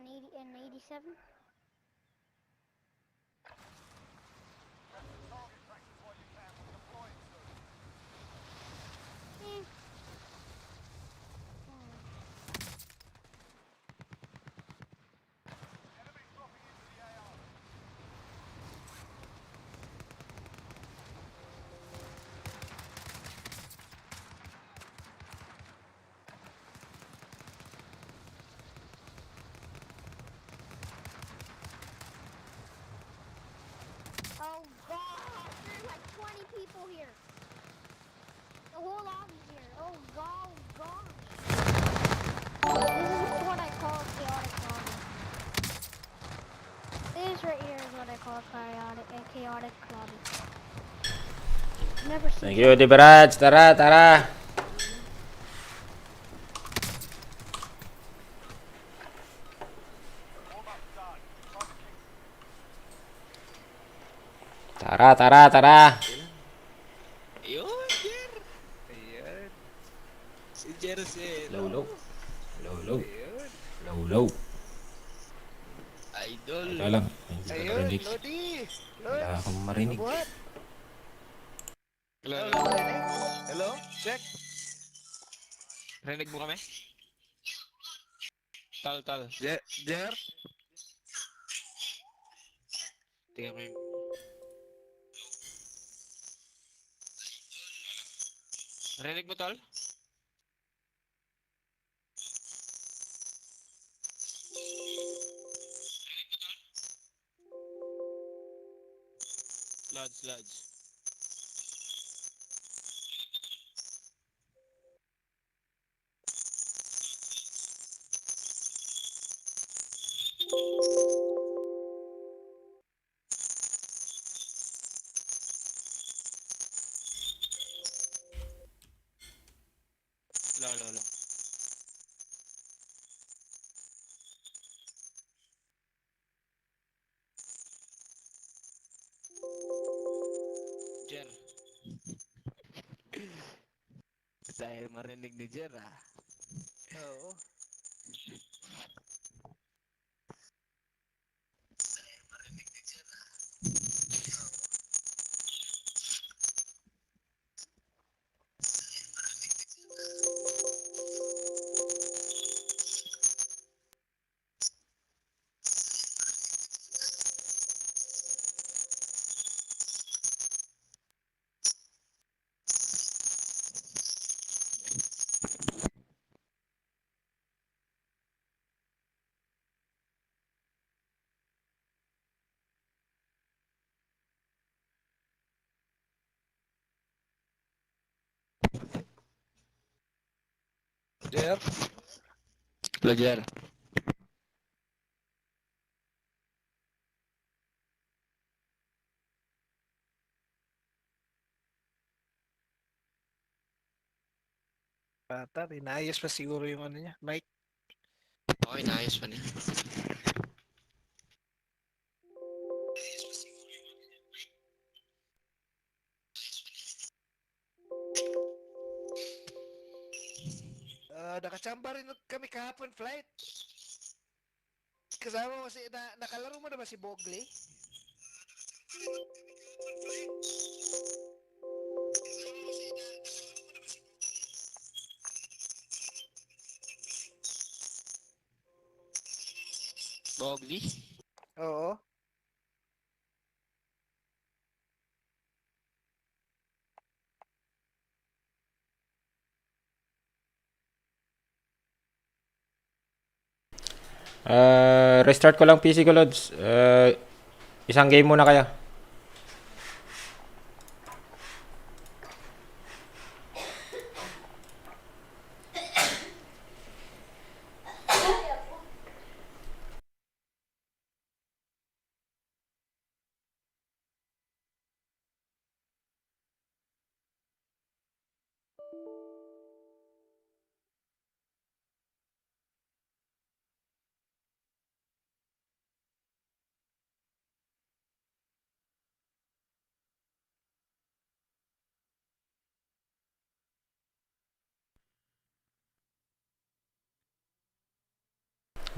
and 87. Eh. Oh god, there's like 20 people here. The whole lobby's here. Oh god, god. This is what I call chaotic lobby. This right here is what I call chaotic lobby. Never seen. Thank you, Dibraj. Tara, tara. Tara, tara, tara. Ayun, Jer. Ayan. Si Jercelo. Low, low. Low, low. Ayun. Low, low. Idol. Teka lang. Hindi ko Ayun, narinig. Lodi. Wala akong marinig. Mabuhat. Hello, hello. Check. Rinig mo kami? Tal. Jer? Tingnan mo yung... Rinig mo, Tal? Lads. Lo. Jer. Dahil marinig ni Jer, ah. Oo. Jer? Lo, Jer. Bata, inayos pa siguro yung ano niya, mic. Okay, naayos pa niya. Nakachamba rin kami kahapon flight. Kasama mo nakalaro mo na ba si Bogley? Bogli? Oo. Restart ko lang PC ko, Lods. Isang game muna kaya.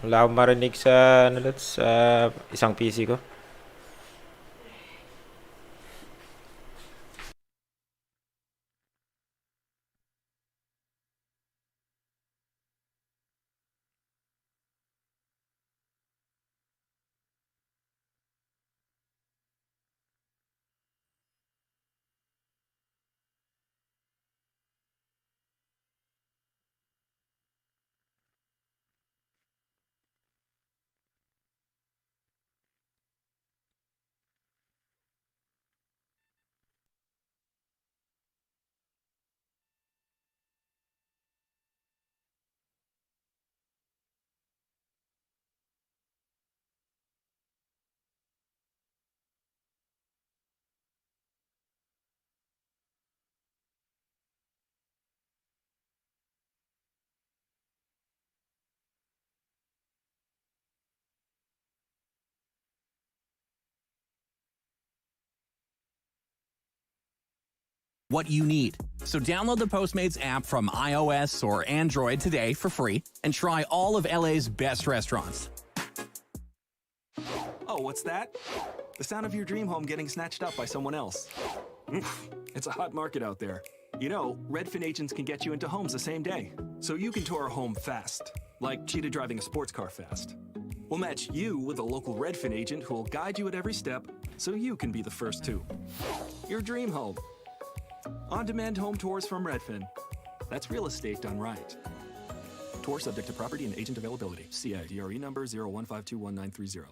Wala akong marinig sa, ano, Lods, sa isang PC ko. what you need. So download the Postmates app from iOS or Android today for free and try all of LA's best restaurants. Oh, what's that? The sound of your dream home getting snatched up by someone else. It's a hot market out there. You know, Redfin agents can get you into homes the same day, so you can tour a home fast, like Cheetah driving a sports car fast. We'll match you with a local Redfin agent who will guide you at every step, so you can be the first to. Your dream home. On-demand home tours from Redfin. That's real estate done right. Tour subject to property and agent availability. CIDRE number 01521930.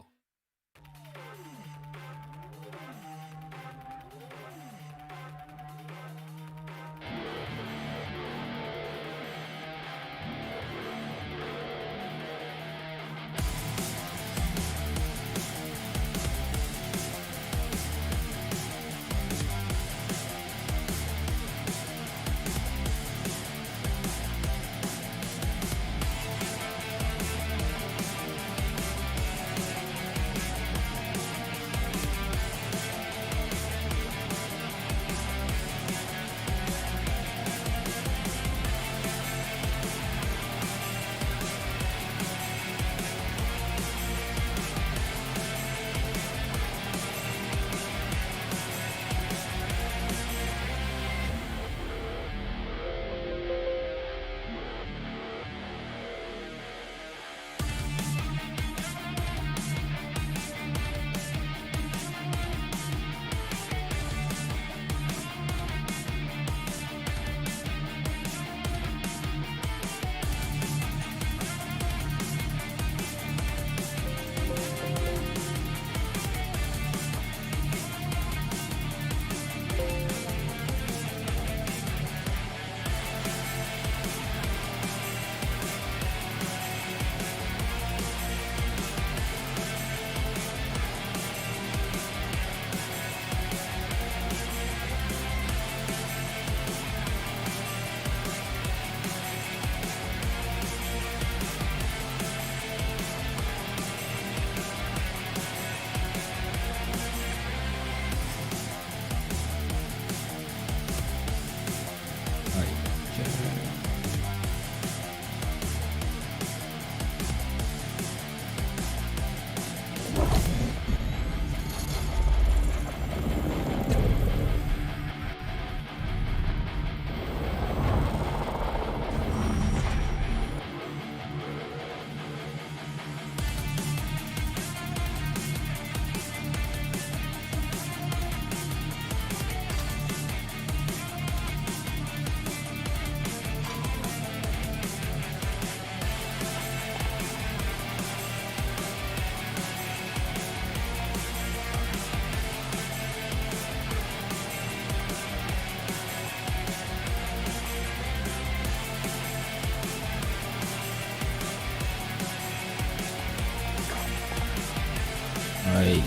Right.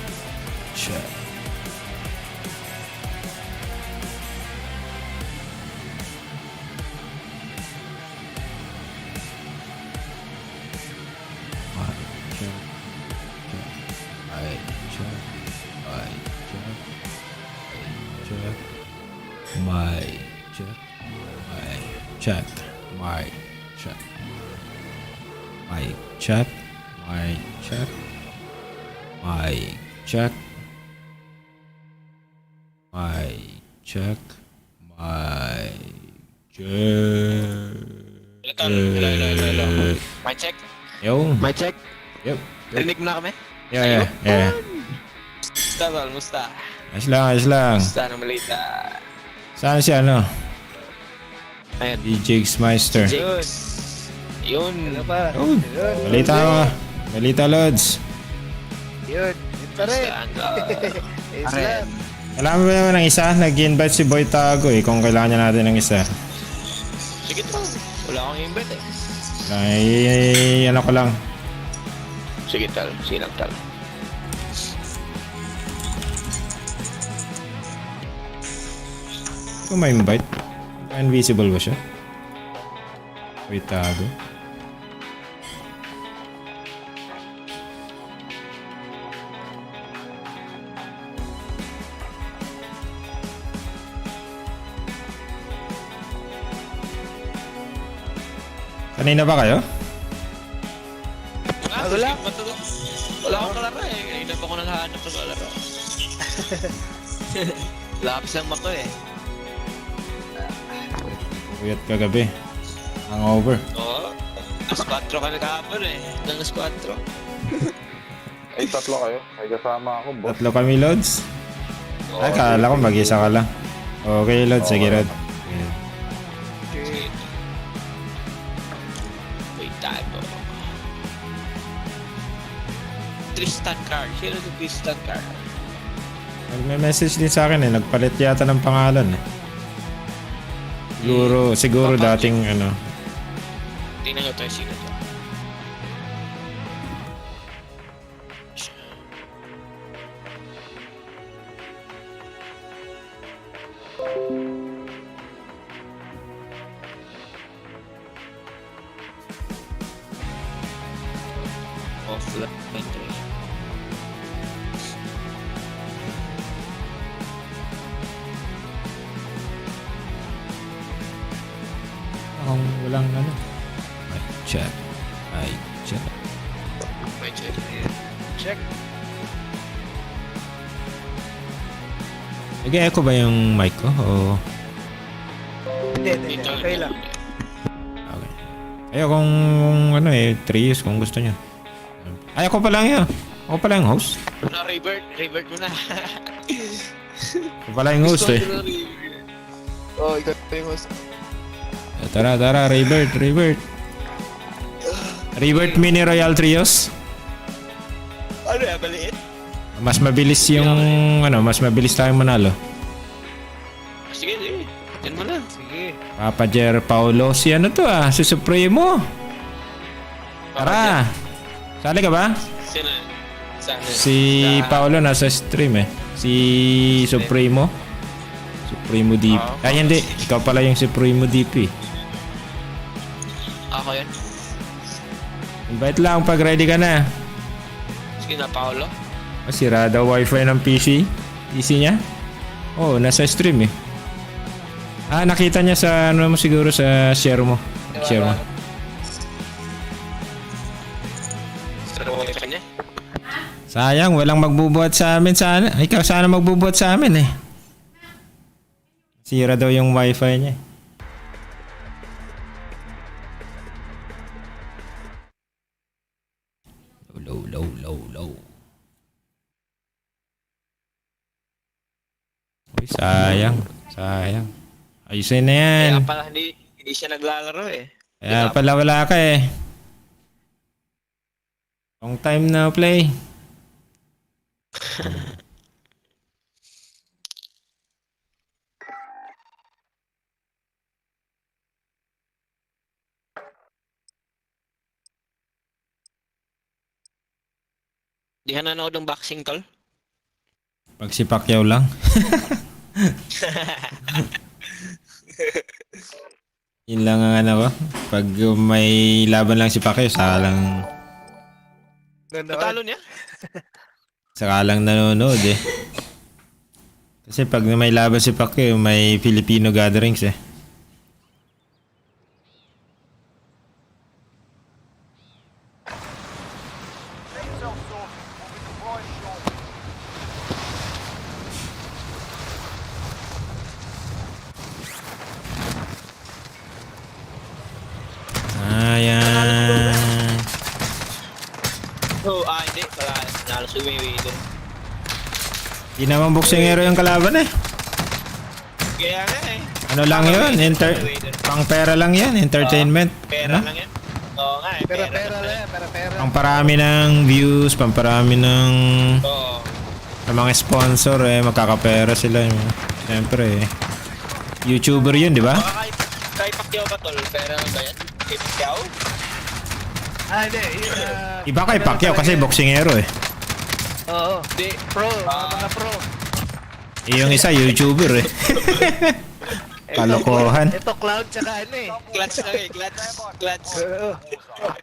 Check. Check. Mic check. Mic check. Mic check. Mic check. Hello. My check. Yo. My check. Yep. Rinig mo na kami? Yeah. Musta, tol? Musta? Ayos lang. Musta na malita? Saan si ano? Ayan. Si Jigs Meister. Jakes. Yun. Ano pa? Oh, Yun. balita ko. Balita, Lods. Yun. Yun pa rin. Saan ka? Ayos lang. Kailangan ba naman ng isa? Nag-invite si Boy Tago eh. Kung kailangan niya natin ng isa. Sige to. Wala akong invite eh. Ano ko lang. Sige tal. Sinang tal. Kung may invite. Invisible ba siya? Boy Tago. Kanina ba kayo? Wala. Wala akong kalaro eh. Kanina pa ako naghahanap ng kalaro. Lapis lang mako eh. Uyat kagabi. Hangover. Oo. Alas 4 kami kahapon eh. Hanggang alas 4. Ay, tatlo kayo. May kasama ako, boss. Tatlo kami, Lods. Ay, kala ko mag-isa ka lang. Okay, Lods. Sige, Rod. Wait, tago. Tristan Card. Sino yung Tristan Card? May message din sa akin eh. Nagpalit yata ng pangalan eh. Siguro dating ano. Tingnan ko tayo sino to. Offline to eh. Walang ano. Mic check. Mic check. May check. Check. Nag-echo ba yung mic ko? O... Hindi. Okay lang. Okay. Ayaw kung ano eh, 3 years kung gusto nyo. Ay, ako pa lang yun. Ako pala yung host. No, revert mo na. Ako pala yung host eh. Oh, ikaw yung host. Tara, revert. Revert mini Royal Trios. Ano yan, maliit? Mas mabilis yung mas mabilis tayong manalo. Sige. Yan mo na. Sige. Papa Jer Paulo, si ano to si Supremo. Tara. Sali ka ba? Sino? Saan? Si Paulo nasa stream eh. Si Supremo. Supremo DP. Ay hindi, ikaw pala yung Supremo DP. Ako yan. Invite lang pag ready ka na. Sige na, Paolo. Sira daw wifi ng PC niya? Oh, nasa stream eh. Nakita niya sa ano mo siguro sa share mo. Share mo. Sayang, walang magbubuhat sa amin sana. Ikaw sana magbubuhat sa amin eh. Sira daw yung wifi niya. Low. Uy, sayang. Ayusin na yan. Kaya pala hindi siya naglalaro eh. Kaya pala wala ka eh. Long time na play. Di ka nanood ng boxing, tol? Pag si Pacquiao lang. Yun lang ang ano ko. Pag may laban lang si Pacquiao, saka lang Natalo niya? nanonood eh. Kasi pag may laban si Pacquiao, may Filipino gatherings eh. Nalos umiwitin. Di naman boksingero yung kalaban eh. Kaya nga eh. Ano lang yun? Pang pera lang yan. Entertainment. Pera Ano? lang yan. Oo nga eh. Pera lang yan, pera. Pamparami ng views, pamparami ng Oo. ng mga sponsor eh. Magkakapera sila. Siyempre eh. YouTuber yun, di ba? Baka kay Pacquiao ba tol? Pera lang ba yan? Kay Pacquiao? Hindi. Iba kay Pacquiao kasi boksingero eh. Oo. Di, pro. Mga pro. Yung isa, YouTuber eh. Kalokohan. Ito cloud tsaka ano eh. Clutch lang eh. Clutch. Oo.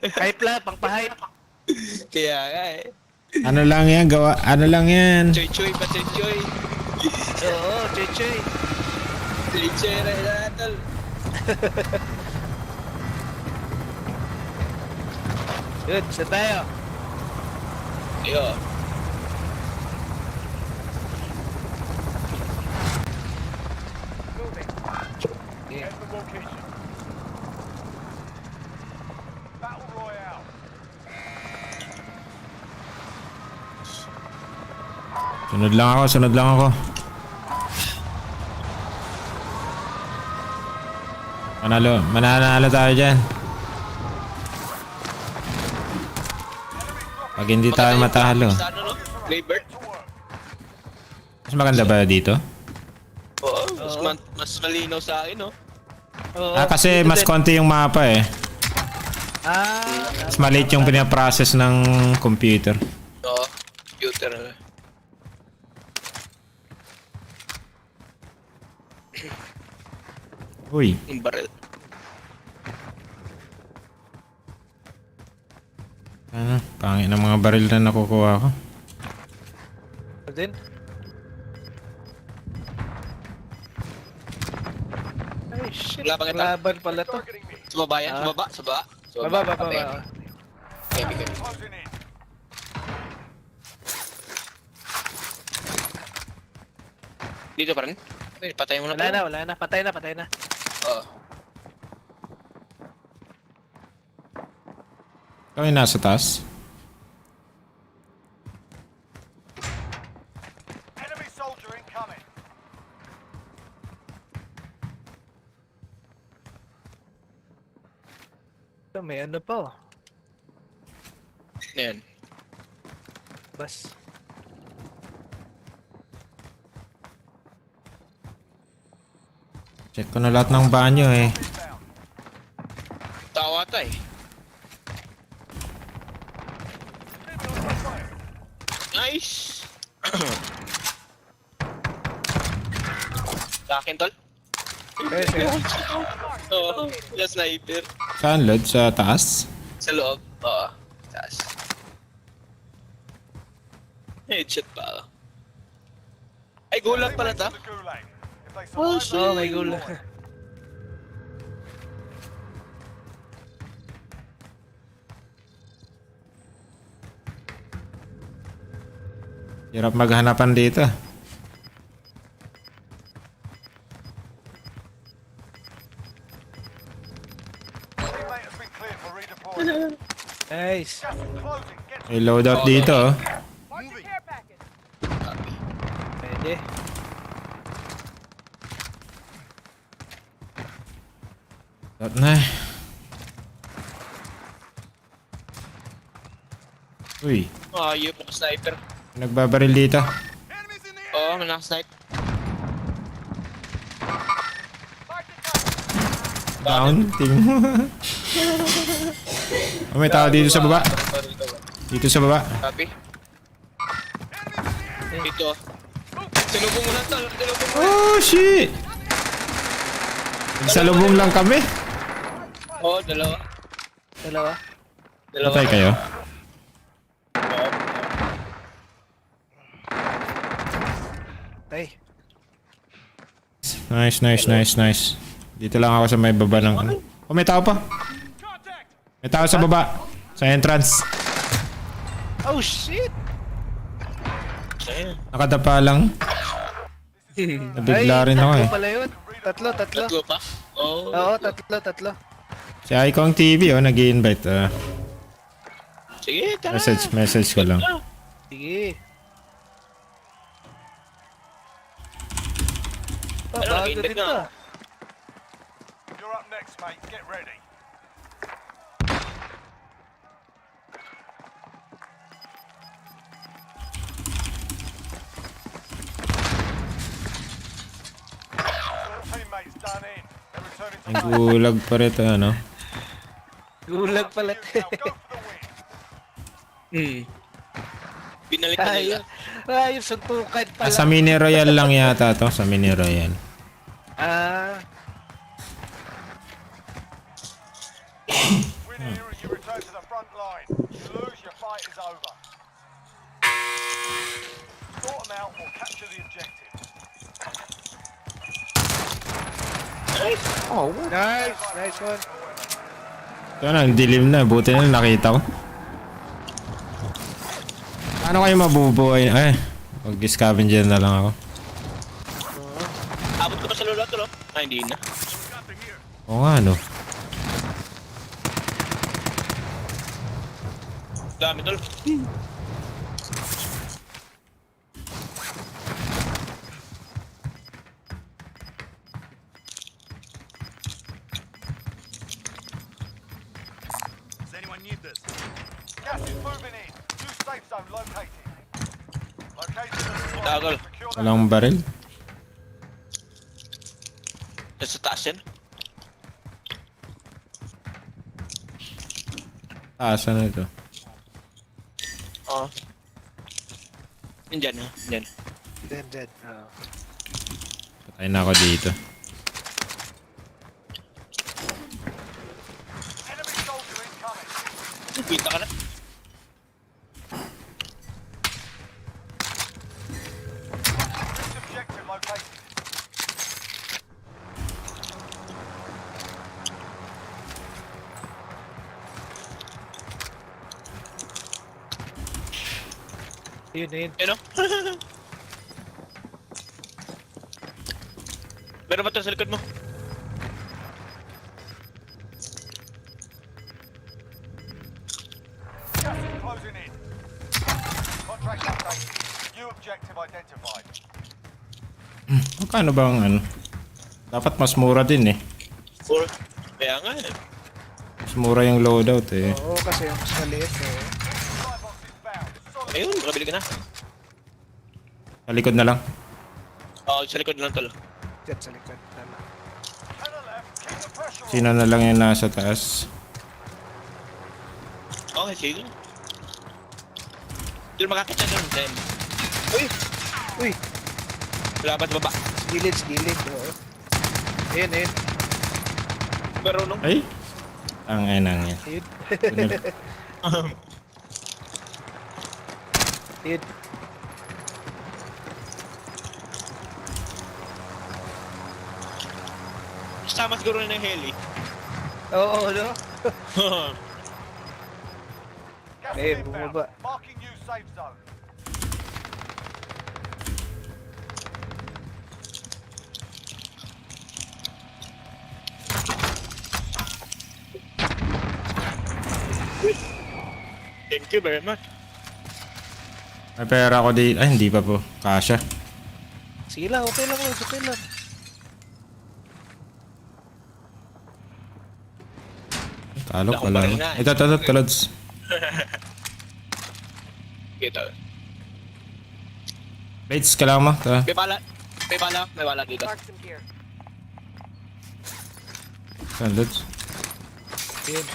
Hype lang, pang-hype. Kaya nga eh. Ano lang yan, gawa. Ano lang yan. Choy-choy pa choy-choy. Oo, Cheche. Choy-choy rin na tol. Yun, saan tayo? Yo. Sunod lang ako. Mananalo tayo dyan. Pag hindi tayo matalo. Sa ano no? Labor? Mas maganda ba dito? Oo. Mas malinaw sa akin no? Oo. Kasi mas konti yung mapa eh. Mas maliit yung pinaprocess ng computer. Oo. Computer na. Uy, Yung barrel. ano? Pangit ng mga baril na nakukuha ko. Din. Ay, shit. Wala bang ito? Laban pala to. Sa baba yan? Sa baba? Sa baba? Sa Baba. Okay. Dito pa rin? Okay, patay mo na. Wala na. Patay na. Oo. Ikaw yung nasa taas? Ito, may ano pa oh. Yan. Bas. Check ko na lahat ng banyo eh. Tawa ata eh. Nice! Sa akin tol? Sige. Oo. Yung sniper. Saan, Lod? Sa taas? Sa loob. Oo. Taas. Headshot pa. Ay, gulag pala ta. Oh, shit. Oh, may gulo. Hirap maghanapan dito. Nice. May loadout dito oh. Pwede. Loadout na. Uy, Ayun po sniper. nagbabaril dito. Oo, may nakasnipe. Down, ting. Oh, may tao dito sa baba. Dito sa baba. Copy. Dito. Sinubong mo lang tol. Sinubong mo. Oh, shit! Nagsalubong lang kami. Oo, dalawa. Dalawa. Patay kayo? Ay. Nice. Dito lang ako sa may baba ng ano. Oh, may tao pa. May tao sa baba. Sa entrance. Oh shit! Nakadapa lang. Nabigla rin ako eh. Tatlo pala yun. Tatlo. Tatlo pa? Oo. Oo, tatlo. Si Icon TV oh, nag-i-invite. Sige, tara. Message ko lang. Gago Init din na. to. You're up next, mate. Get ready. Teammates done in. They're returning to Ang gulag pa rito, ano? Gulag pala. now. Go for the win. Binalik na nila. Ayos, suntukan pala. Sa Mini Royal lang yata to, sa Mini Royal. Ah, Win here and you return to the front line. You lose, your fight is over. Sort them out or capture the objective. nice. Nice one. Ito na, ang dilim na. Buti na nakita ko. Paano kayo mabubuhay? Ay, mag-scavenger na lang ako. Abot ko pa sa lolo to, no? Ay, hindi na. Oo nga, no? Dami, tol. Does anyone need this? Gas is moving in. New safe zone located. Tagal. Walang baril. Nasa taas yan. Taas na ito. Oo. Nandyan, ha? Nandyan. Dead. Oh. Patay na ako dito. Enemy soldier incoming. Kita ka na. This objective located. Yun. Yun, no? Meron ba ito sa likod mo? Gas is closing in. Contract update. New objective identified. Magkano ba ang ano? Dapat mas mura din eh. Or, kaya nga eh. Mas mura yung loadout eh. Oo, kasi yung mas maliit. Eh. Supply box is found. Solid. Ayun, makabili ka na. Sa likod na lang. Oo, sa likod lang tol. Diyan sa likod. Tama. 10 left. Keep the pressure on. Sino na lang yung nasa taas. Okay, sige. Doon makakita doon, Sam. Uy, Wala ba sa baba? gilid. Oo. Ayun. Pero nung... Ay! Ang enang yan. Ayun. Ayun. Sama siguro na ng heli. Oo, no? Gas Eh, is inbound. bumaba. Marking new safe zone. Thank you very much. May pera ako di... Ay, hindi pa po. Kasha. Sige lang, okay lang. Talok Wala akong wala. baril na eh. Ito, Lods. Kita. Bates, kailangan mo. Tara. May bala dito. Saan, Lods? Ayun.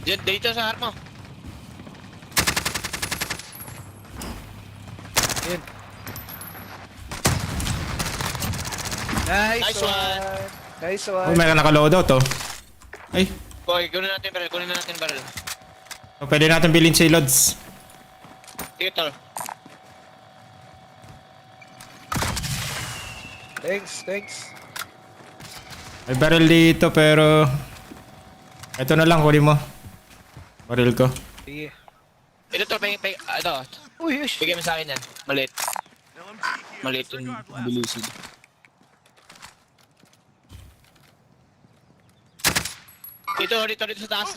Diyan, dito sa harap mo. Ayun. Nice Nice one. Nice one. Oh, may naka-loadout to. Ay, Okay, kunin natin yung baril. oh, pwede natin bilhin si Lods. Sige, tol. Thanks. May baril dito pero... Ito na lang, kunin mo. Baril ko. Sige. Ito, tol, ito. Uy. Bigay mo sa akin yan. Maliit yung bilisid. Dito sa taas.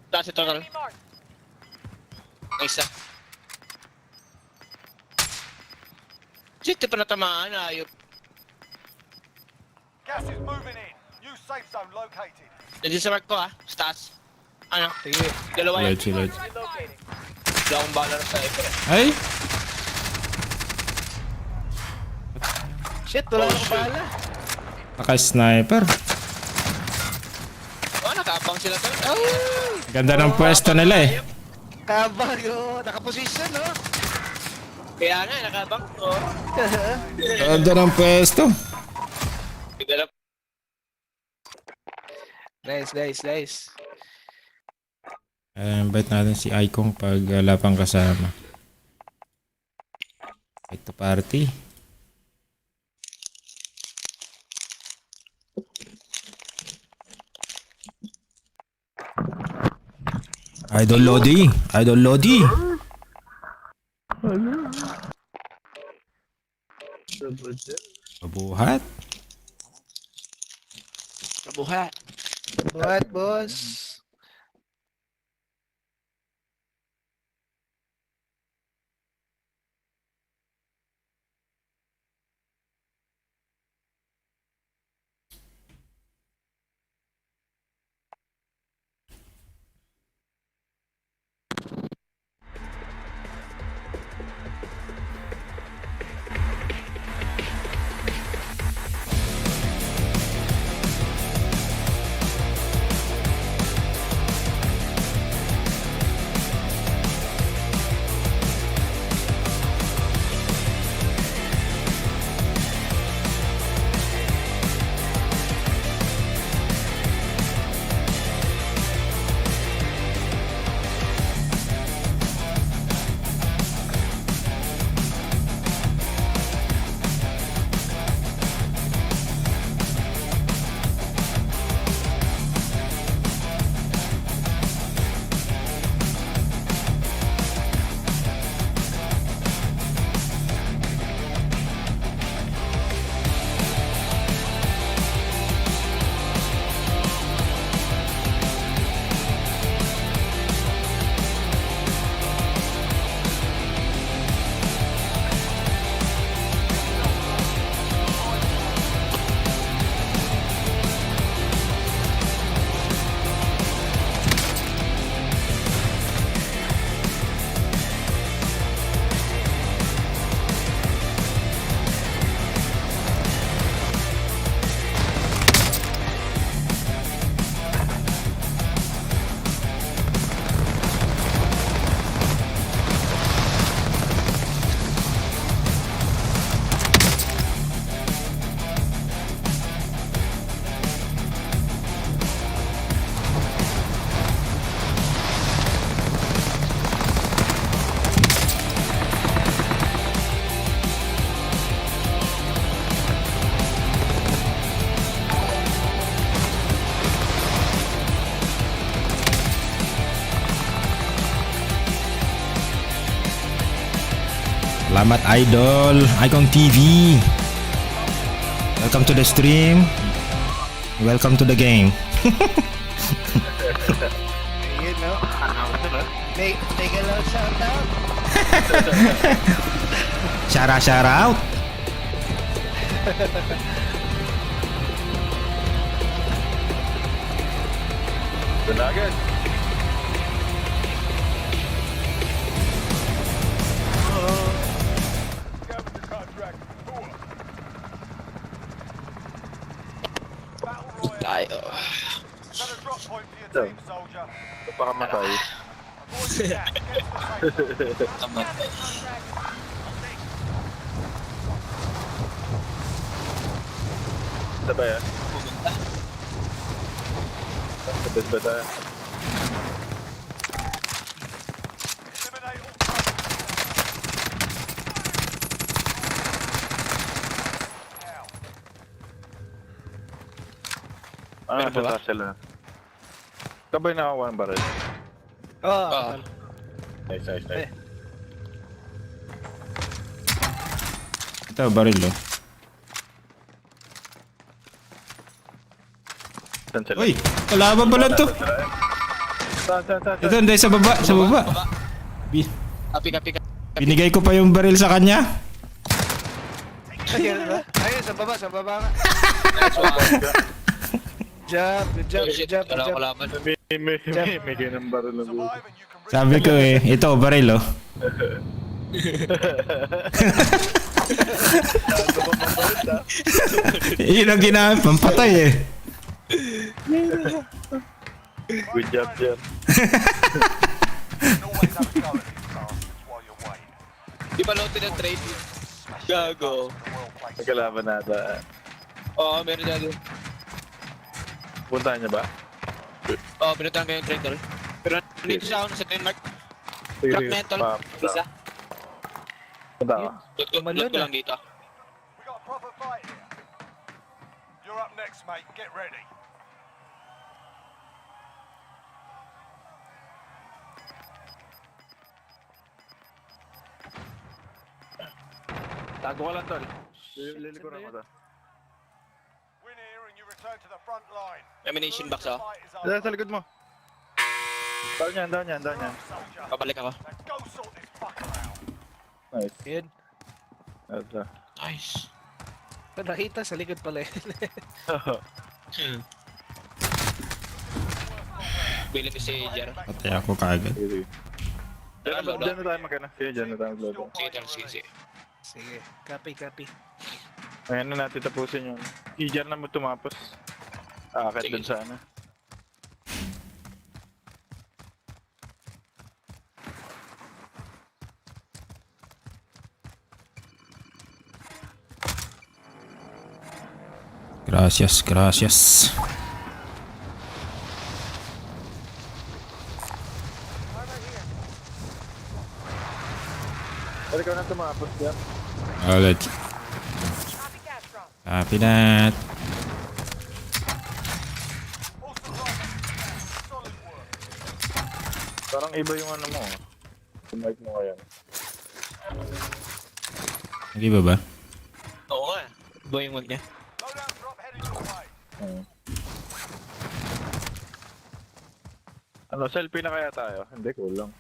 Taas ito, tol. Isa. Shit, di pa natamaan. Ayop. Gas is moving in. New safe zone located. Nandiyan sa mark ko ah. Sa taas. Ano? Sige. Dalawa yan. Light. Wala akong bala na sa ipin. Ay! Shit, wala akong bala. Naka-sniper. Oh, nakabang sila talaga. Ganda ng pwesto nila eh. Kabag, oh. Nakaposition, no? Kaya nga, nakabang ko. Ganda ng pwesto. Bigala. Nice. Invite natin si Icon pag wala pang kasama. Invite to party. Idol Lodi. Mabuhat. Kabuhat. What, boss? Salamat Idol, Icon TV. Welcome to the stream. Welcome to the game. You know? Make a little shout out. Shout out. The nugget. Scavenger contract. Forward. Battle Royale. Tayo. Set a drop point for your team, soldier. Pakamatay. Avoid the gap. Get to the safe zone. Tama. Sabay ah. Sabay ba tayo? Eliminate all targets. Now. Ano Meron ba? nasa sila? Sabay nakakuha ng baril. Oh, Nice. Ito, baril oh. Saan sila? Uy, kalaban pala to. Saan? Ito, hindi, sa baba. Bi- Kapi, kapi, kapi. binigay ko pa yung baril sa kanya. Ayun ba? Ayun, sa baba nga. Nice one. Good job. Wala ko laban. May ganun baril na buo. Survive and you can Sabi ko ito baril oh. Yun ang ginamit, pampatay eh. Good job, Jer. always have a go at these bastards while you're waiting. Di ba loaded ang trade? Gago. The world plays. Nagkalaban nata. Oo, meron na doon. Puntahan niya ba? Oo, pinuntahan ko yung trade tol. Pero nandito sa ako sa Denmark. Sige, Drop sige. metal. Punta Isa. Punta ka. Loot ko lang dito. We got a proper fight here. You're up next, mate. Get ready. Tago ka lang, tol. Lilikuran ko ta. Win here and you return to the front line. Ammunition box oh. Fight is Dala over. sa likod mo. Down yan, down yan, down yan. Soldier. Babalik ako. Now go sort this fucker out. Nice. Yun. Ito. Nice. Nakita sa likod pala yun. Bili ko si Jer. Patay ako kagad. Sige, sige. Diyan na tayo magkana. Sige, diyan na tayo maglodo. Sige, tol, sige, sige. Sige, copy. Ngayon na natin tapusin yun. Ijar na mo tumapos. Aakit Sige. dun sa ano. Gracias, gracias. Pero ikaw na tumapos yan. Alright. Copy that. Awesome right. Solid work. Parang iba yung ano mo. Yung mic mo ngayon. Nag-iba ba? Oo nga. Iba yung mag niya. Loadout drop heading your way. Ano, selfie na kaya tayo? Hindi, kulang.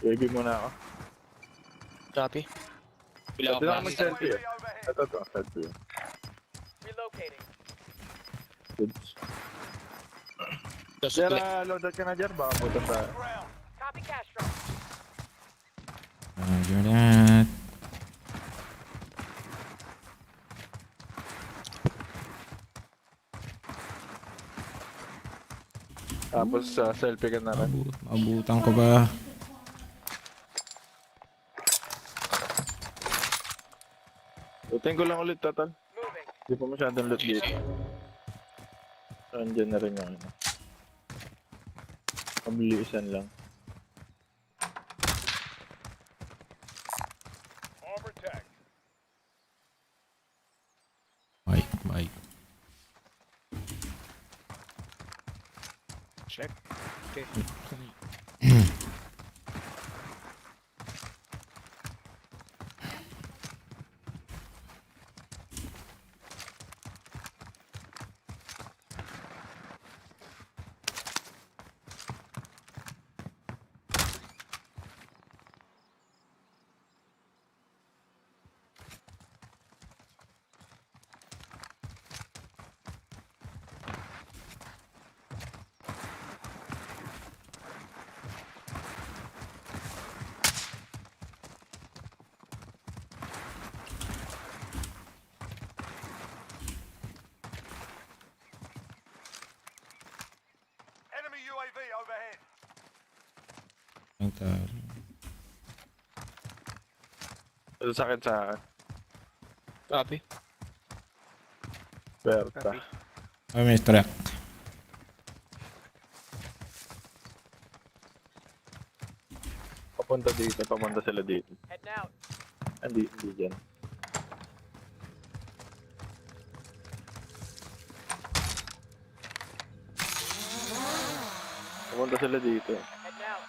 Baby muna ako. Copy. Bila Pwede na ako ako mag-selfie eh. UAV overhead. Ito to, selfie. Relocating. Good. Just Jer, click. loadout ka na, Jer. Baka putang tayo. Ground. Copy cash drop. Roger that. Tapos selfie ka na rin. Abutan ko ba? Lutin ko lang ulit, total. Hindi pa masyadong loot Sige, dito. sige. So, andyan na rin yung ano. Pabilisan lang. Armor tag. Bike. Check. Okay. Enemy UAV overhead. Ito sa akin. Copy. Berta. Ay, may track. Papunta dito, papunta sila dito. Heading out. Hindi dyan. Papunta sila dito. Heading out.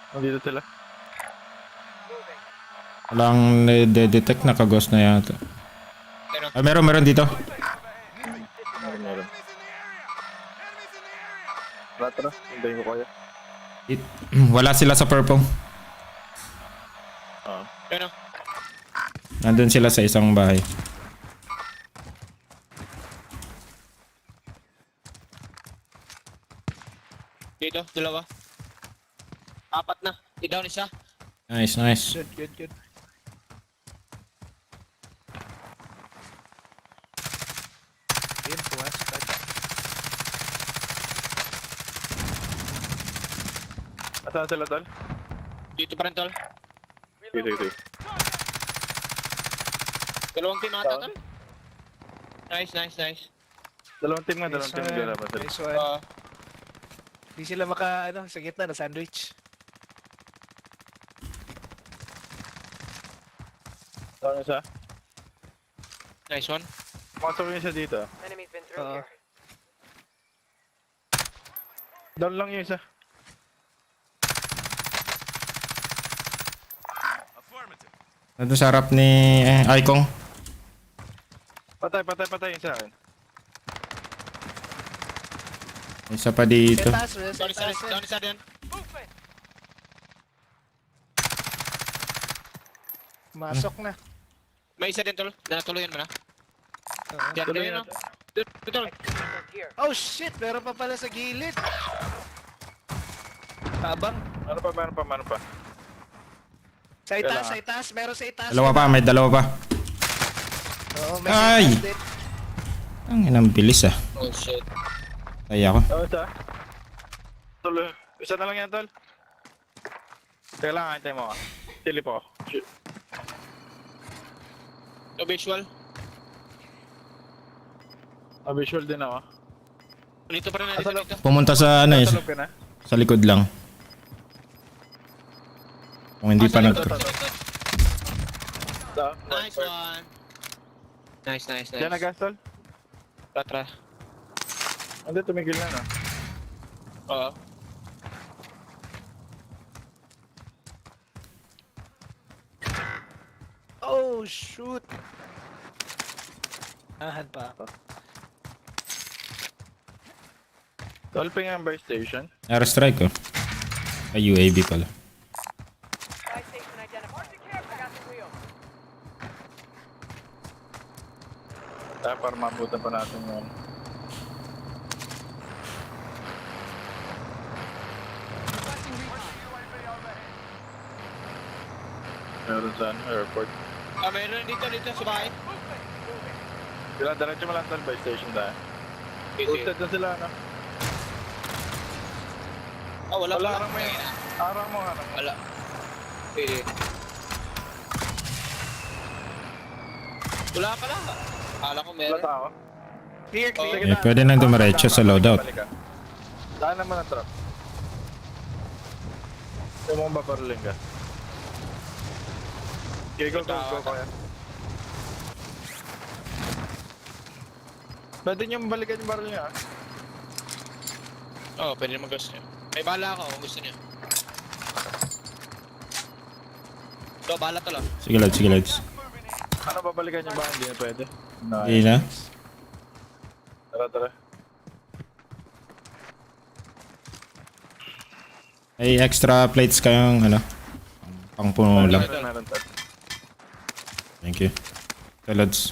Nandito sila. Walang detect, naka-ghost na yata. Ah, meron dito. Meron. Tara. Hintayin ko kaya. Wala sila sa purple. Ano? Nandun sila sa isang bahay. Dito, dalawa. Apat na. I-down isa. Nice. Good. Yun, pumasok agad. Asan sila, tol? Dito pa rin, tol. Sige. Dalawang team ata, tol. Nice. Dalawang team nga naglalaban sila. Nice one. Di sila sa gitna na sandwich. Saan isa? Nice one. Pasok yung isa dito. Oo. Down lang yung isa. Nandun sa harap ni Aikong. Patay yung isa akin. Isa pa dito. Down isa din. Masok na. May isa din, tol. Natuloyan mo na. Diyan, Tuloy no? natin. Dito, tol. Oh shit! Meron pa pala sa gilid. Tabang. Ano pa? Sa itaas. Meron sa itaas. May dalawa pa. Oo, may Ay! sa itaas din. Ang inang bilis ah. Oh, shit. Tay ako. Ano isa? Tol, isa na lang yan, tol. Teka lang, hintay mo. Silip ako. Shit. No visual. Visual din ako. Dito pa rin na Asa dito. Pumunta sa ano eh. Tulog ka na? Sa likod lang. Kung hindi pa nag... Nice one. Nice. Diyan na gas, tol? Tatra. Hindi, tumigil na, no? Oo. Oh shoot! Ahan pa ako. Tol, ping by station. Airstrike oh. Ay, UAV pala. Para mabutan pa natin yun. Meron sa airport. Meron dito sa bahay. Diretso mo lang, tol, by station tayo. Posted na sila, no? Wala Wala, pa. arang mo yun. Arang mo. Wala. Sige. Wala pala. Akala ko Wala meron. tao. Clear. Eh, pwede nang dumiretso sa loadout. Daan naman ang truck. Ito mong babaruling ka. Okay, go, kaya. Pwede niyo balikan yung barrel niya, ah. Oo, pwede naman gusto niyo. May bala ako kung gusto niyo. Ito, bala to lang. Sige lads. Ano, babalikan niyo ba? Hindi na pwede. Hindi na. Tara. Ay, extra plates kayong ano. Pang puno lang. Meron. Thank you. Ito lads.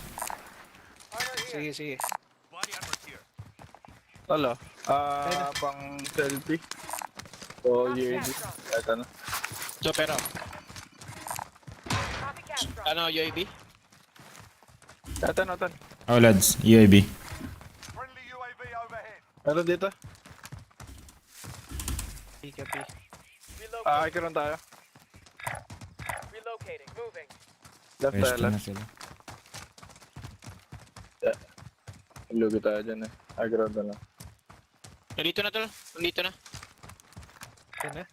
Sige. Hello. Pang selfie. O UAV. Ito na. So, pero. Ano, UAV? Ito na. Oh lads, UAV. Friendly UAV overhead. Meron dito. Copy. Ikaroon tayo. Left tayo, Pwesto na left. sila. Lugi tayo dyan, eh. Ikaroon na lang. Nandito na to. Nandito na. Yan na.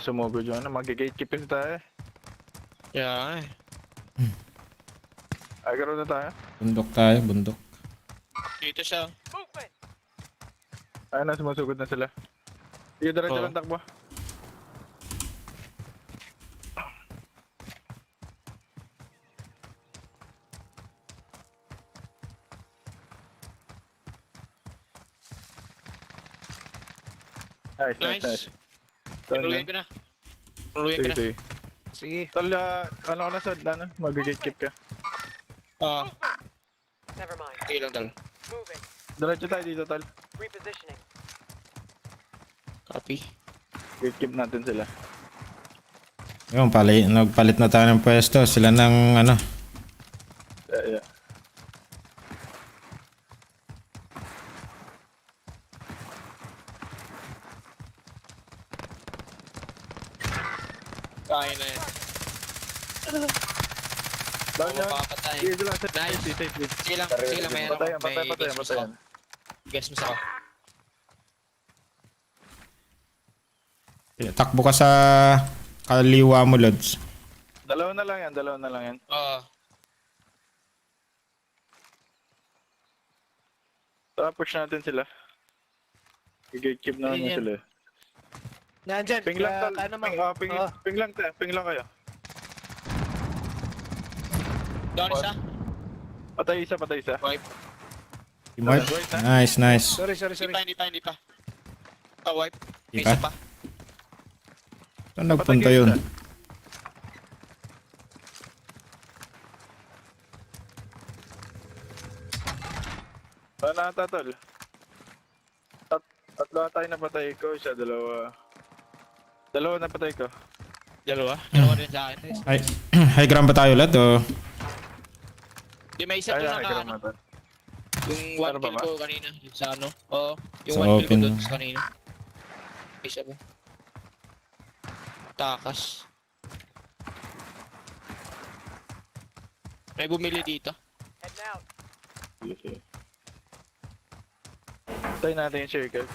Sumugod yun. Mag-gatekeeping tayo, eh. Yeah, Ikaroon na tayo. Bundok tayo, bundok. Dito siya. Ayun na, sumusugod na sila. Sige, diretso Oo. lang takbo. Nice. Pinuluyan ko na. Pinuluyan ko Sige, na. sige. Sige. Tol, ano ka na sa ano? Mag-gatekeep ka. Ah, Never mind. sige lang tol. Moving. Diretso tayo dito, tol. Repositioning. Copy. Gatekeep natin sila. Yung nagpalit na tayo ng pwesto. Sila ng ano. Yeah. Kaya na yan. Down yan. Mapapatay. Sige lang, safe, Nice. safe, safe. Sige lang, may ano. Patayan, May patayan, patayan. guess mo sa ako. Takbo ka sa kaliwa mo, Lods. Dalawa na lang yan. Oo. Tara, push natin sila. I-gatekeep na Ayun yan. sila. Nandyan. Ping lang, tol. Ano mo? Ping lang tayo. Ping lang kayo. Down isa. Patay isa. Wipe. Team wipe. Nice, nice. Sorry. Hindi pa. Ah, wipe. May Di pa? isa pa. Saan nagpunta yun? Saan na ata, tol? Tatlo tayo napatay ko. Isa, dalawa. Dalawa napatay ko. Dalawa din sa akin. High ground ba tayo ulit o? Di may isa to na kaya ano. naman. Yung Ano 1 ba kill ba? ko kanina. Yung sa ano. Oo. Yung Sa 1 kill ko open. doon sa kanina. May isa pa. Takas. May bumili dito. Heading out. Tayo natin yung circle.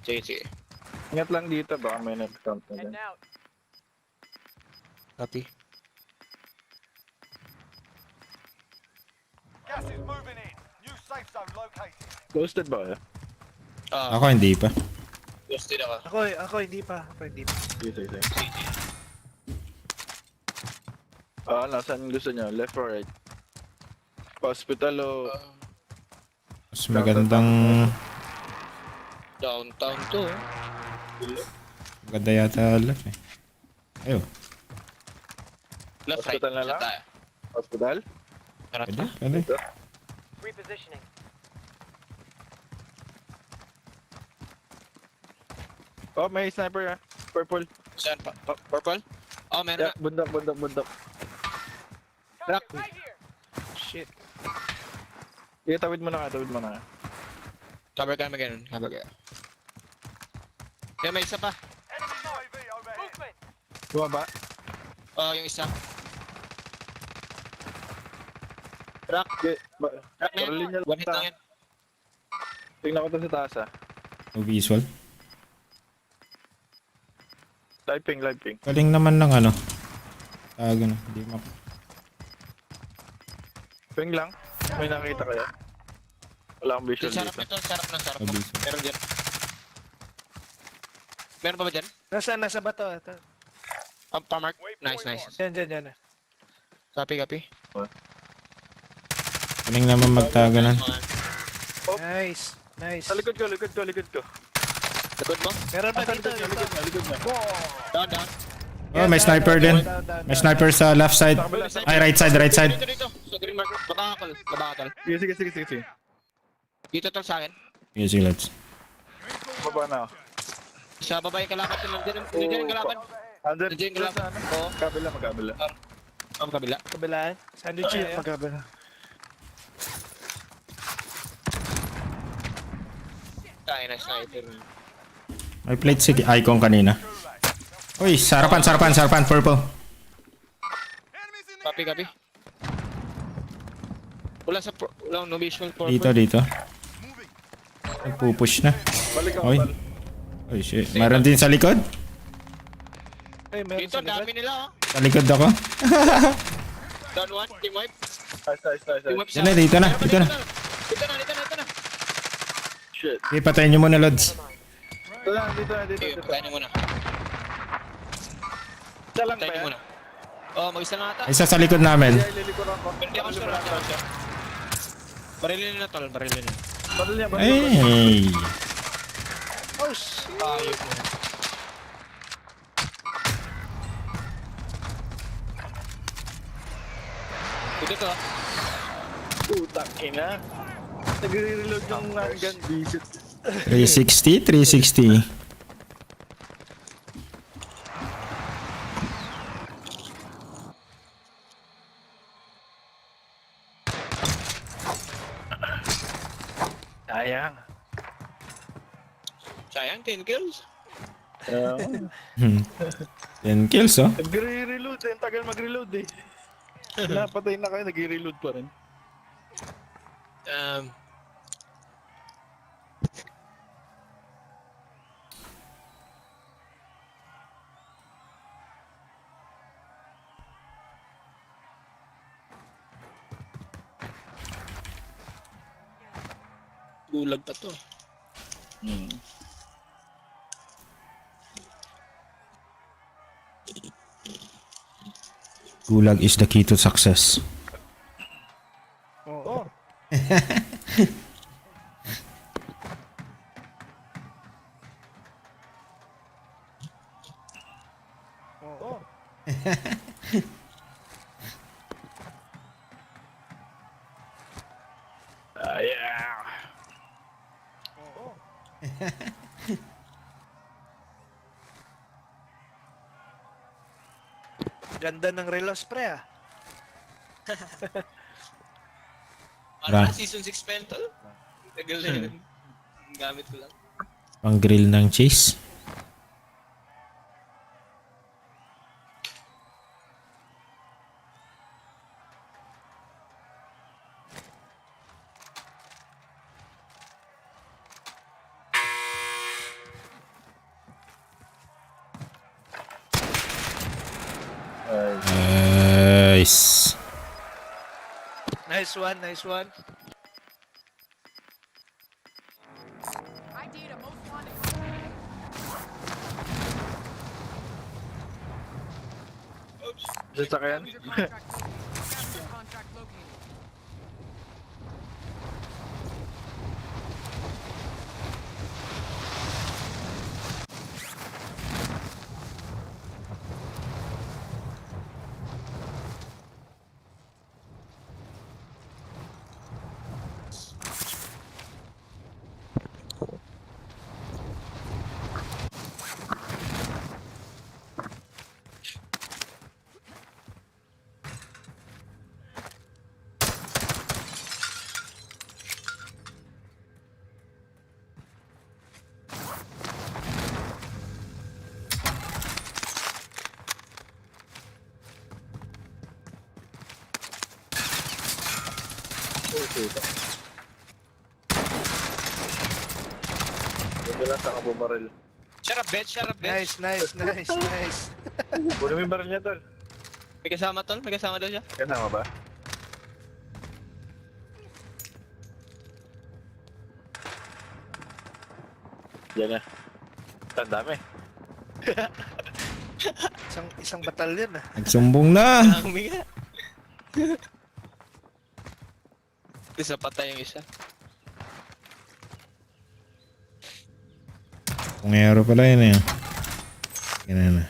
Sige. Ingat lang dito. Baka may nag-count na Heading dyan. out. Copy. Gas is moving in. New safe zone located. Ghosted ba kayo? Ah, Ako hindi pa. ghosted ako. Ako hindi pa. Sige. Sige. Nasaan gusto nyo? Left or right? Hospital o... Mas magandang... Downtown to. Maganda yata left eh. Ayo. Left right. Hospital na Saan lang? tayo? Hospital? Tara Pwede? ta. Pwede. Repositioning. Oh, may sniper Purple. Saan pa? Purple? Oh, meron Yeah, bundok. Rock. Right here. Shit. Sige, tawid mo na nga. Cover ka naman ganun. Cover ka. May isa pa. Enemy UAV overhead. Movement. Bumaba. Oh, yung isa. Rock. Okay. Rock na Baralin niya yan. One hit lang yan. Tingnan ko to sa taas No visual. Live ping. Galing naman ng ano. Tago na. Hindi map. Ping lang. May nakita kaya? Wala akong visual Sarap dito. nito. Sarap No na. visual. Meron dyan. Meron pa ba dyan? Nasa bato. Ito. Pamark. Nice. Dyan. Copy. Galing naman magtago na. Nice. Sa likod ko. Likod mo? Meron pa dito. Likod na. Down. Oh, may sniper din. May sniper sa left side. Ay, right side. Dito. Sa green mark. Babakakal. Sige. Dito tol sa akin. Sige, let's. Baba na ako. Sa babae kalaban. Nandiyan yung kalaban. Under. Nandiyan yung kalaban. Oo. Magkabila. Ang kabila. Kabilaan. Sandwich tayo. Magkabila. Tayo na sniper. May plate si Icon kanina. Uy, sarapan. Purple. Copy. Wala no visual for Dito. Nagpupush na. Balik ako. Oy. Oy, shit. Meron din sa likod? Ay, meron Dito, sa likod. dami nila. Sa likod ako. Down one, team wipe. Nice. Team wipe Yan na, dito na. Meron pa Dito na. Shit. Okay, patayin nyo muna, Lods. Dito na. Sige, patayin niyo muna. Isa lang ba Patayin niyo yan? muna. Oh, mag-isa lang ata. Isa sa likod namin. Kaya ililikuran ko. Hindi ako sure. Barilin na tol, barilin na. Baril niya. Hey! Oh, shit. Ayok mo. Dito ka. Putang ina. Nagre-reload yung gun. Visit. 360. Sayang. Sayang, 10 kills. 10 kills, oh. Nagre-reload eh. Tagal mag-reload eh. Napatay na kayo, nagre-reload pa rin. Gulag pa to. Gulag is the key to success. Oo. Oo. Yeah. Oo. Ganda ng relos pre ah. Parang season 6 pa yun tol. Tagal na yun. Ang gamit ko lang. Pang grill ng cheese. Nice. Nice one, nice one. Sasakyan? Hindi lang saka bumaril. Shut up, bitch. Nice. Kunin mo yung baril niya tol. May kasama tol? May kasama daw siya? Kasama ba? Yan na. Ang dami. isang batalyon ah. Nagsumbong na. Ang umiga. Isa patay yung isa. Pungero pala yun eh. Ganun na.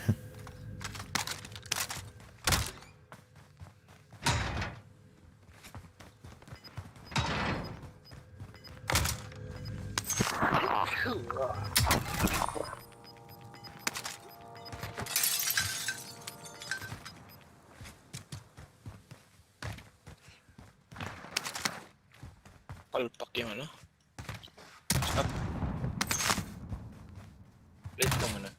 Palpak yung ano. Stop. Plate ko muna.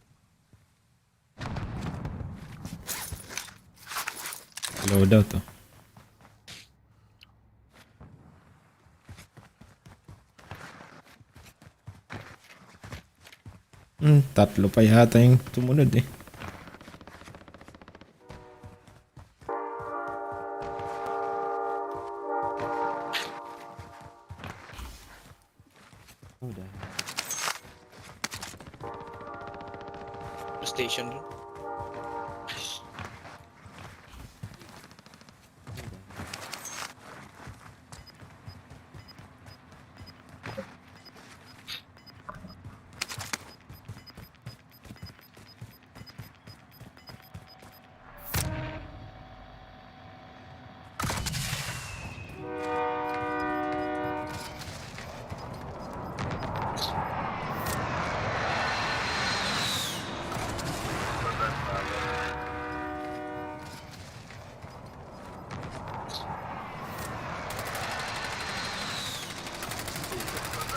Loadout to. Tatlo pa yata yung tumunod eh. station dun.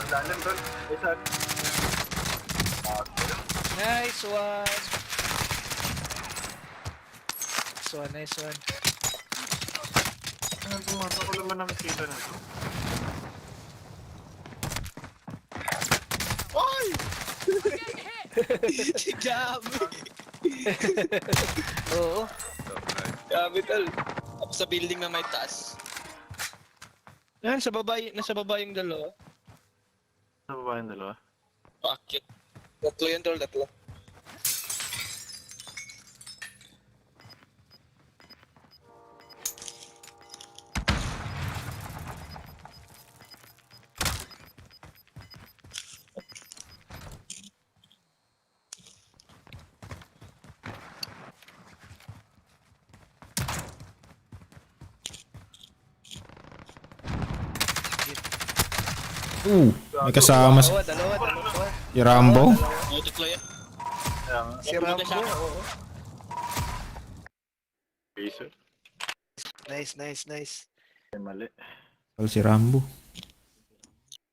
Dalam tol. Isa. Nice one! Nice one. Ano pumasok ko naman ang kita na to? Oy! Gabi! Oo. Gabi tol. Tapos sa building na may taas. Yan, nasa baba yung dalawa. Ano ba yung dalawa? Bakit? Tatlo yun tol, tatlo. May kasama Dalawa. si Rambo. Oo, tatlo yan. Kaya nga. Si Rambo, oo. Piso. Nice. Ay, mali. Si Rambo.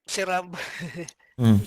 Si Rambo. Hmm.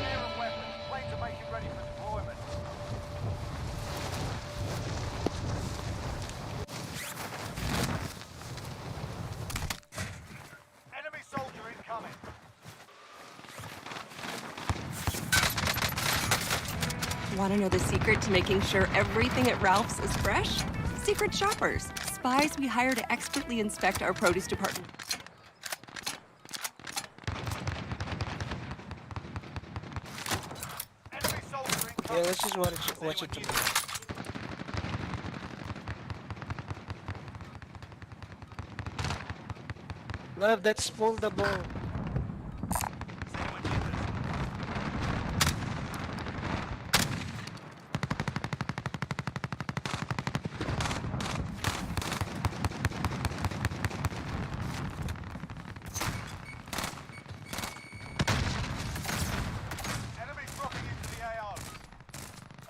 Near a weapon. Planes are making ready for deployment. Enemy soldier incoming. Want to know the secret to making sure everything at Ralph's is fresh? Secret shoppers, spies we hire to expertly inspect our produce department. Enemy soldier Yeah, incoming. let's just watch it tomorrow. Love, that's foldable. Enemy dropping into the AO.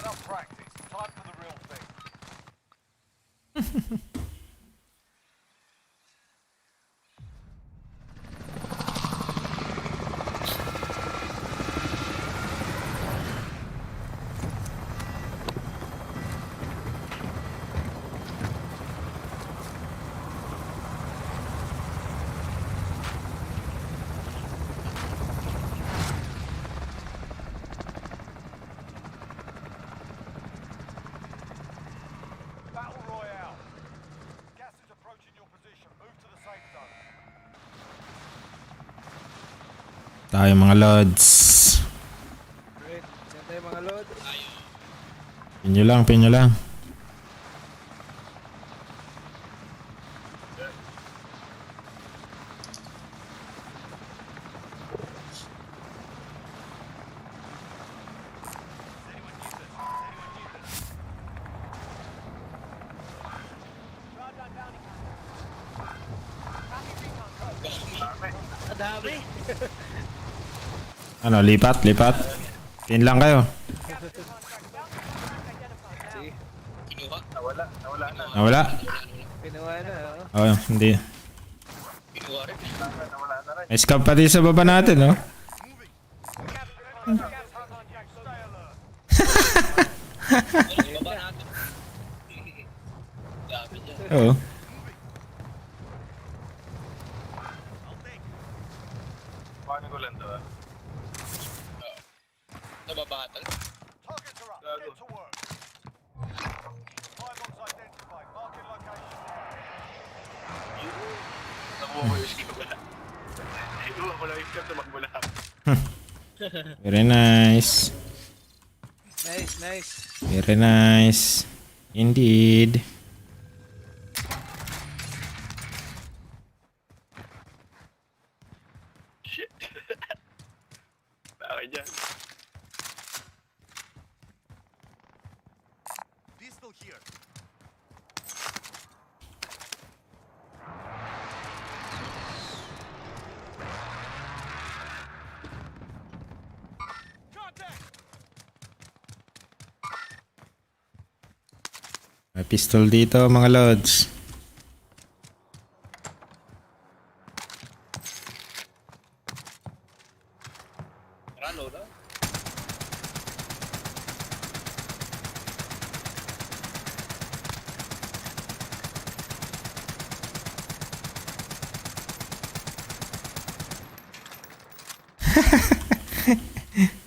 Enough practice. Time for the real thing. Battle Royale. Tayo mga lods. Saan tayo mga lord? Pin nyo lang. Madami. Ano, lipat. Pin lang kayo. Kinuha. Nawala. Pinuha na, Oh, hindi. Kinuha rin. May scab pa din sa baba natin, no? Baba natin. Dami dyan. Oo. Paano ko lang to ah? Nababattle. Targets are up. Get to work. Pylons identified. Marking location. Nakuha ko yung skill ko na. Nakuha ko lang yung skill, tumakbo lang. Very nice. Nice. Very nice. Indeed. Shit. Bakit dyan? Pistol here. Contact. May pistol dito mga lods. Ralo na.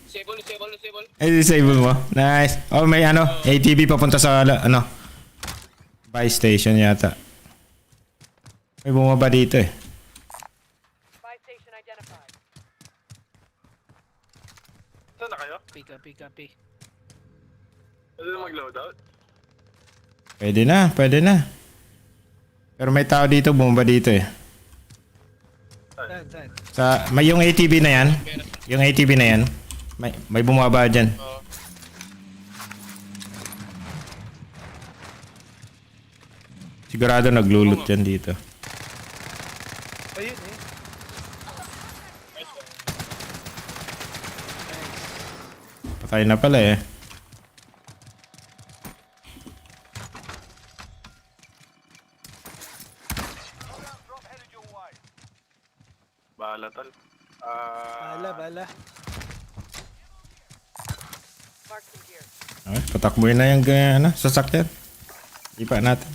Disable. Ay, disable mo. Nice. Oh, may ano, ATV papunta sa ano, buy station yata. May bumaba dito eh. Buy station identified. Saan na kayo? Copy. Pwede na mag-loadout? Pwede na. Pero may tao dito, bumaba dito eh. Saan? May yung ATV na yan. Yung ATV na yan. May bumaba dyan. Sigurado naglulot yan dito. Ayun eh. Patay na pala eh. Drop headed your way. Bahala tol. Bala. Mark some gear. Okay, patakbuhin na yung ano, sasakyan. Ipa natin.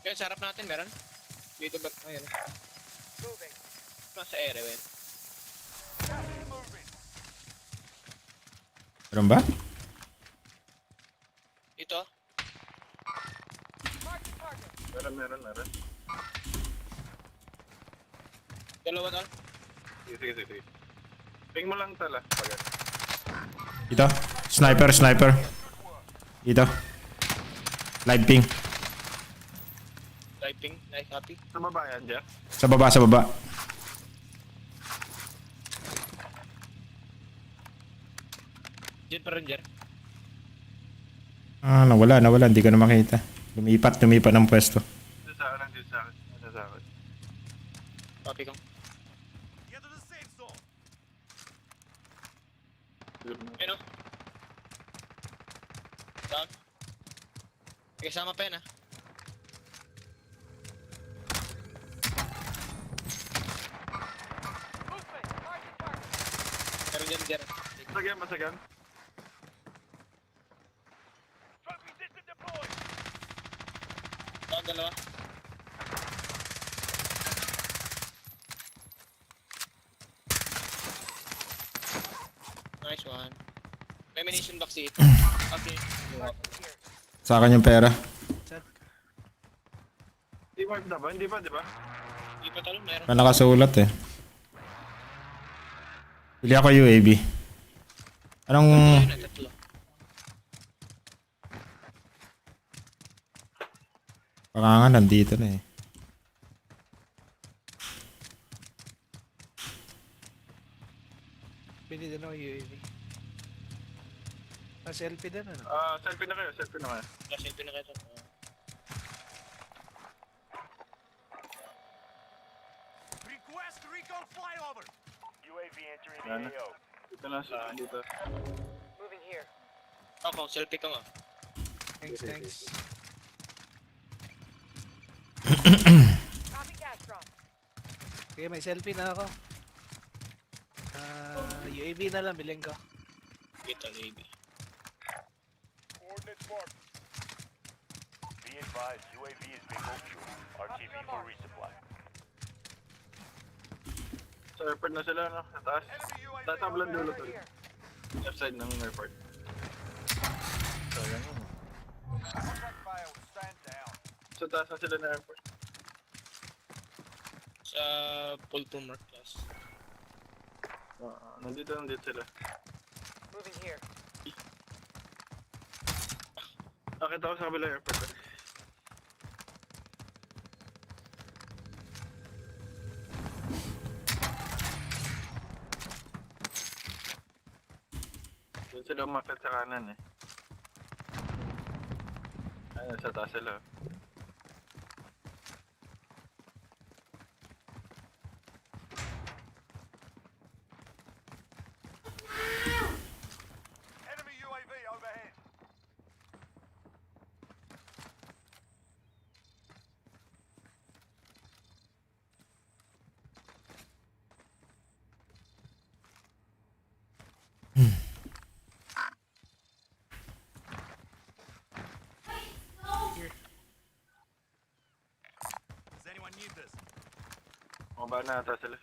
Kaya sa harap natin meron. Dito ba? Ayun. Moving. Nasa ere, wen. Gas is moving. Meron ba? Ito. Meron. Dalawa tol. Sige. Ping mo lang tala. Pagkat. Dito. Sniper. Dito. Live ping. Typing. Nice, happy. Sa baba yan dyan? Sa baba. Diyan pa rin, Jer. Ah, nawala. Hindi ko na makita. Lumipat ng pwesto. Dito sa akin. Copy ko. Get to the safe zone. Ayun o. Down. Kasama pa yan ah. Movement. Target target. Meron dyan, Jer. Masagyan. Trophy system deployed. Down, dalawa. Nice one. May munition box dito. Okay. Sa akin yung pera. Hindi pa, di ba? Hindi Hindi pa talo, meron. Pa nakasulat eh. Pili ako UAV. Anong... Ayun na, tatlo. Baka nga nandito na eh. Pili din ako UAV. Selfie din ano? Selfie na kayo, selfie na kayo. Nasilpi na kayo. Request recon flyover. UAV entering Ano? the AO. Dito na sila, dito. Moving here. Ako, selfie ka nga. Thanks. Copy Castron. Okay, may selfie na ako. UAV na lang, bilhin ko. Kita, baby. Coordinates marked. Be advised, UAV is being overshot. RTV for resupply. Sa airport na sila, no? Sa taas. Enemy UAV Taas ang dulo overhead. to. Here. Left side ng airport. So, yan. Contract failed. Stand down. Sa taas na sila ng airport. Sa Pulpo Mark class. Nandito sila. Moving here. Nakita ko sa kabila airport. Doon sila umakit sa kanan eh. Ayun, sa taas sila. Enemy UAV overhead. Does anyone need this? Mababa na ata sila.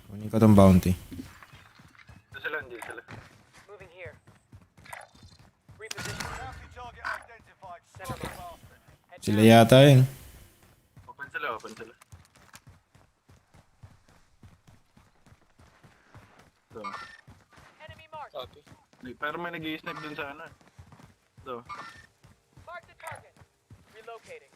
Kunin ko tong bounty. Dito sila, hindi sila. Moving here. Reposition. Bounty target identified. Stop the bastard. Head Sila down. yata yun. Open sila, open sila. So, Enemy marked. Copy. pero may nag-i-snipe dun sa ano. So, Mark the target. Relocating.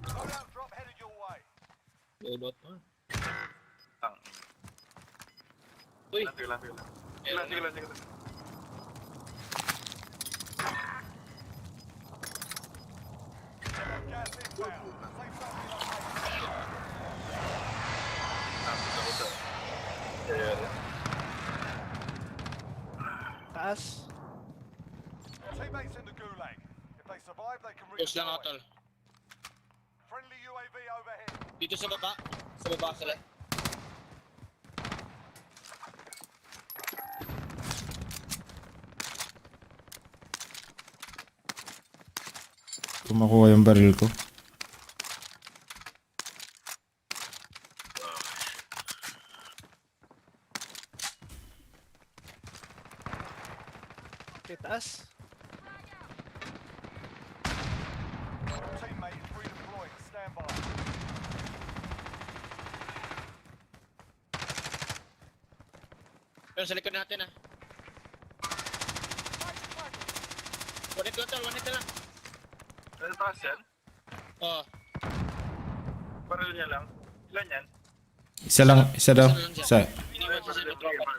Loadout drop headed your way. Loadout pa. tang. Uy, Sige lang. meron na. Sige lang. Gas inbound. Safe zone relocated. Tapos ako sa... Ayan. Taas. Teammates in the gulag. If they survive, they can Push lang ako, redeploy. tol. Friendly UAV overhead. Dito sa baba. Sa baba sila. Kumakuha yung baril ko. Okay, taas. Teammate is redeployed. Stand by. Pero sa likod natin ah. One hit lang tol, one hit lang. Ano taas yan? Oo. Baril niya lang. Ilan yan? Isa daw. Isa. Iniwan siya sa tropa.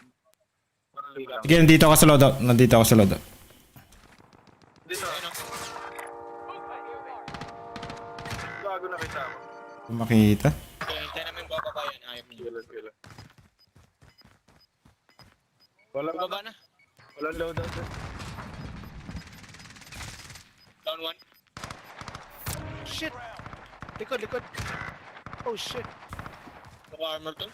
Baril lang. Sige, nandito ako sa loadout. Dito, Ayun o. bago nakita ako. Kung makita. Okay, hintayin namin bababa yan. Ayaw niyo. Sige. Walang Bababa na. Walang loadout eh. Down one. Shit! Likod. Oh shit. Naka-armor to.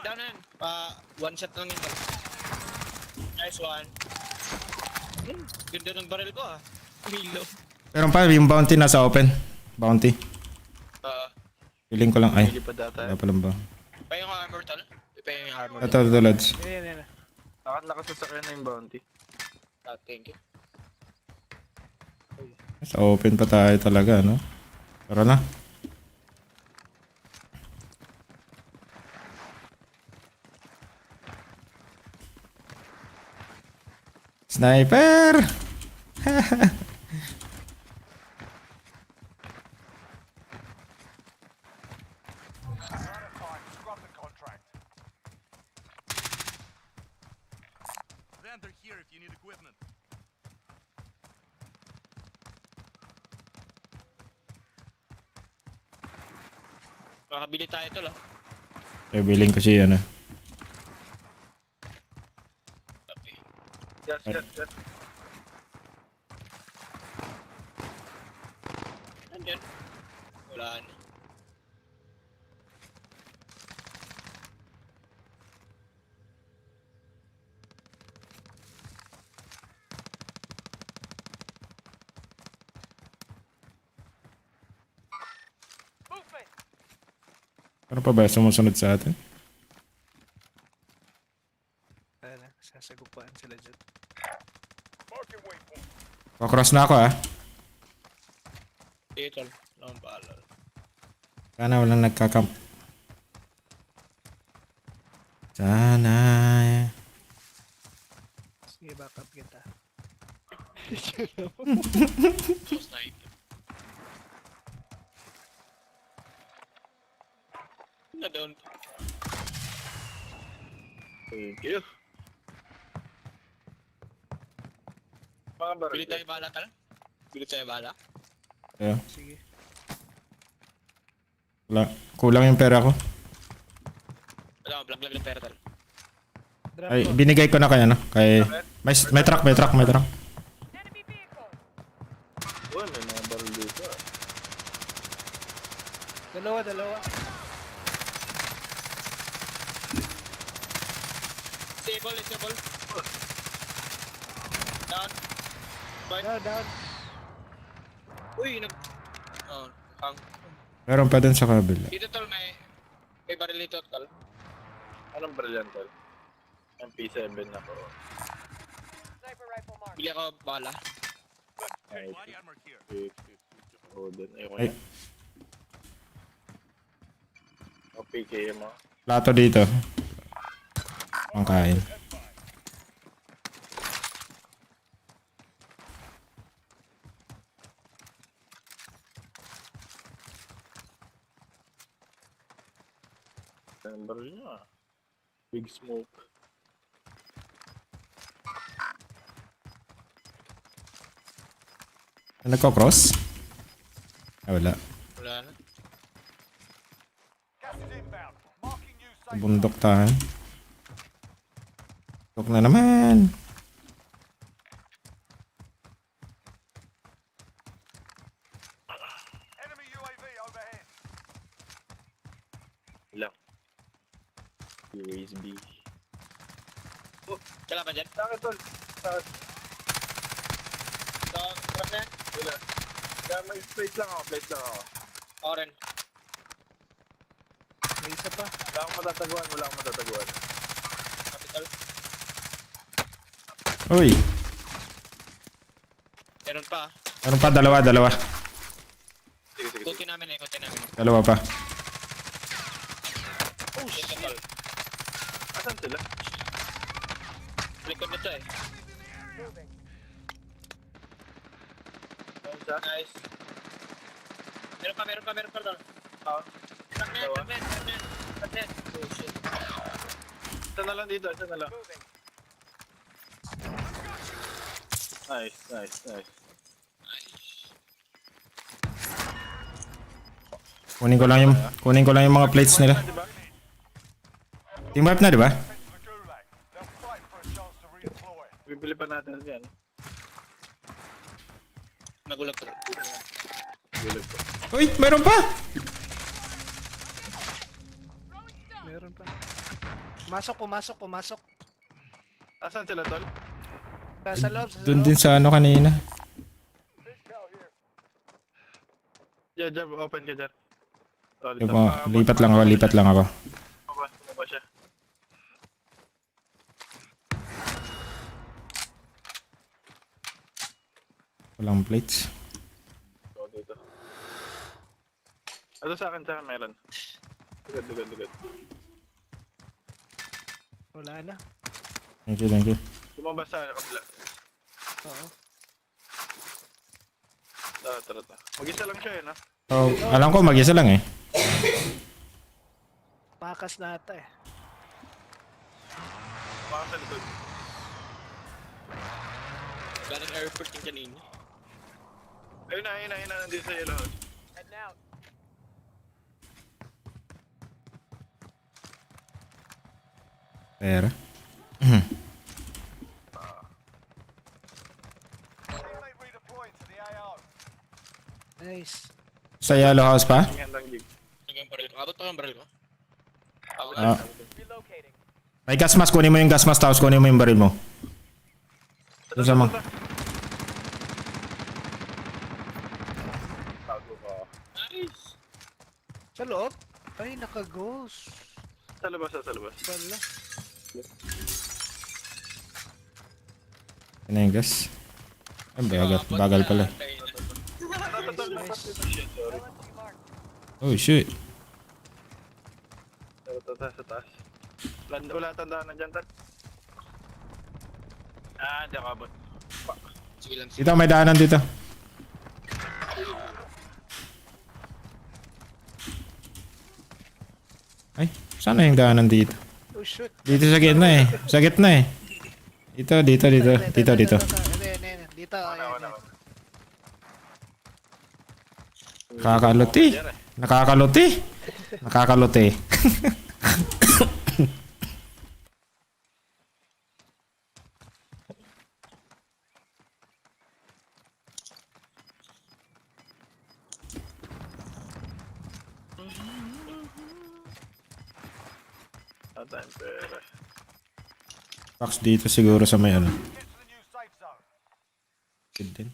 Down na yan. One shot lang yun. Nice one. Ganda ng barrel ko ah. Hilo. Pero pa, yung bounty nasa open. Bounty. Ah, Piling ko lang. Ay, Hindi pa data. wala palang ba. pa yung armor. Ito, lads. Yan. Nakasasakyan na yung bounty. Thank you. Sa open pa tayo talaga, no? Tara na. Sniper! We're out of time. Scrub the contract. Vendor here if you need equipment. Makakabili tayo ito lang. Bibiling ko siya, ano? Okay. Yes. Nandyan. Wala na. Movement! Ano pa ba sumusunod sa atin? Sasagupan sila dyan. Marking waypoint. Pakross na ako, ah. Sige, tol. Wala akong paalala. Sana walang nagkakamp. Sana. Sige, backup kita. Close na ito. Na-down. Thank you. Mga baril. Bili tayo bala, tal? Bili tayo bala? Ayo. Sige. Wala. Kulang yung pera ko. Wala akong vlog ng pera, tal. Drop Ay, ko. binigay ko na kay ano. Kay... May truck. Enemy vehicle! Oh, may mga baril dito. Dalawa. Disable. Down. Down. Uy, Oh, hang. Meron pa din sa kabila. Dito, tol, may baril dito, tol. Anong baril yan, tol? MP7 na po. Sniper rifle mark. Bili ako bala. Ay, Body armor here. oh, din. Ayoko Ay. na. O, PKM mo. Plato dito. Ang kain. Anong baril niya? Big smoke. Nagko-cross? Ay, wala. Wala na. Gas is inbound. Marking you safe. Bundok tayo. Bundok na naman. Enemy UAV overhead. Ilang. USB. Kala ba dyan? Saan tol? Saan? So, cross na yan? Wala. Kaya may place lang ako. Ako rin. May isa pa. Wala akong matataguan. Capital. Uy. Meron pa. Meron pa, dalawa. Sige. Kuti namin. Dalawa pa. Oh, shit. Tol. Asan sila? Likod nito eh. Moving. Nice. Meron pa, tol. Ah. Truck na yan. Oh, shit. Isa na lang dito. Moving. Nice. Kunin ko lang yung mga plates nila. Diba? Team wipe na, di ba? Head to the gulag. They'll fight for a chance to redeploy. Bibili pa natin yan. Nagulag ko. Gulag ko. Uy, meron pa! Meron pa. Pumasok. Asan sila, tol? Sa loob. Doon din sa ano kanina. Jab, open ka dyan. Tol, Lipat lang ako. Baba siya. Walang plates. So, dito. Ito sa akin meron. Dugad. Wala na. Thank you. Lumabas sa kabila. Oo. Tara. Mag-isa lang siya no? Oh, alam ko mag-isa lang eh. Pakas na ata eh. Baka sa likod. Galing airport yung kanina. Ayun na, nandito sa yellow house. Heading out. Pera. Teammate redeploying to the AO. Nice. Sa yellow house pa? Ang handang gig. Yung baril ko. Abot pa yung baril ko. Ah. Relocating. May gas mask. Kunin mo yung gas mask tapos kunin mo yung baril mo. Doon sa mga. Tago ka. Nice. Sa loob? Ay, naka-ghost. Sa labas. Wala. Ano yung gas? Ay, bagal pala. Oh shit. Sa taas. Wala tandaan na dyan, Tal. Di ako abot. Sige lang. Dito, may daanan dito. Ay, saan na yung daanan dito? Oh shoot. Dito sa gitna eh. Sa gitna eh. Dito. Dito. Dito. Dito. Ayan. Nakakaluti. Time pera. Box dito siguro sa may ano. Get to the new safe zone. Kid din.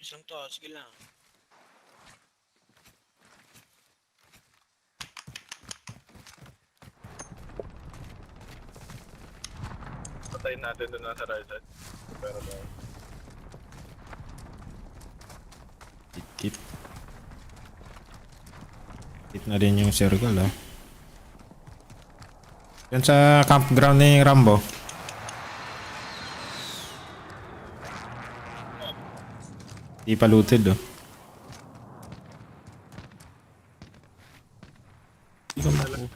Isang to. Sige lang. Patayin natin doon sa right side. Pero ba? Kit. Kit na din yung circle ah. Yan sa campground ni Rambo. Di pa looted oh. Di ko makuha.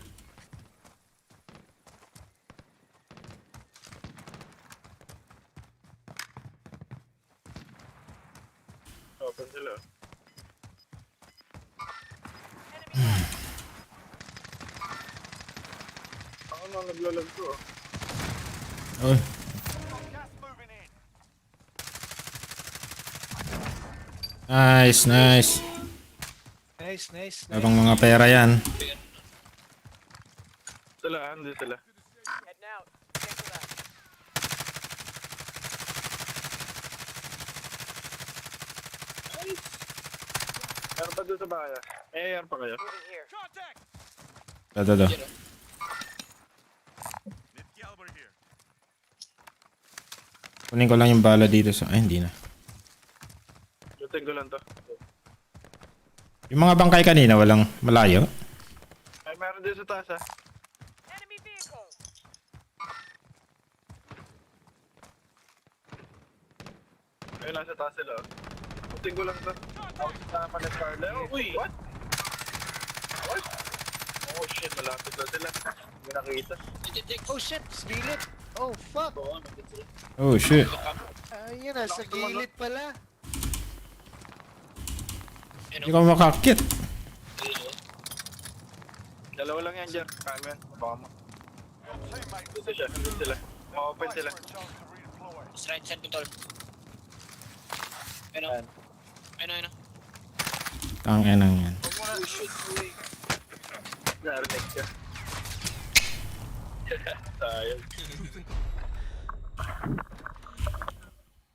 Open sila. Ako na naglalag ko. Oy, Gas moving in. nice. Nice. Abang mga pera yan. Sila, hindi sila. Heading out. Cancel that. Meron pa doon sa bahay. May AR pa kayo? Moving here. Contact. Dado. Need caliber here. Kunin ko lang yung bala dito sa... Ay, hindi na. Lutin ko lang to. Yung mga bangkay kanina, walang malayo. Ay, meron din sa taas ha. Enemy vehicle. Ayun, nasa taas sila. Lutin ko lang to. Ako sa Manet Carla. Uy! What? Oh shit, malapit na sila. Hindi nakita. Oh shit, sa gilid. Oh fuck. Oh, shit. Ayun na, sa gilid pala. Hindi ko makakit. Dalawa lang yan dyan. Kami yan. Baka mo. Teammate Dito siya. Dito sila. Ma-open sila. for a chance to redeploy. Right side control. Ayun. Ang enang yan. Narinig ka. Sayang.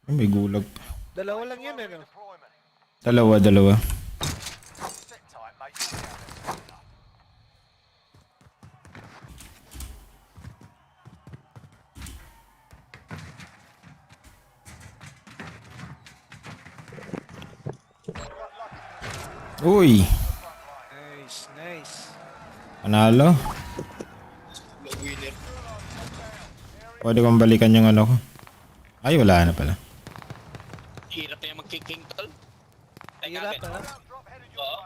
Ay, may gulag pa. Dalawa lang yun ano. Deployment. Dalawa. Sit tight, mate. Uy, Nice, nice. panalo. Low winner. Pwede kong balikan yung ano ko. Ay, wala na pala. Hirap na yung mag-king tol. Ay, Hirap, gamit. ha? Oo,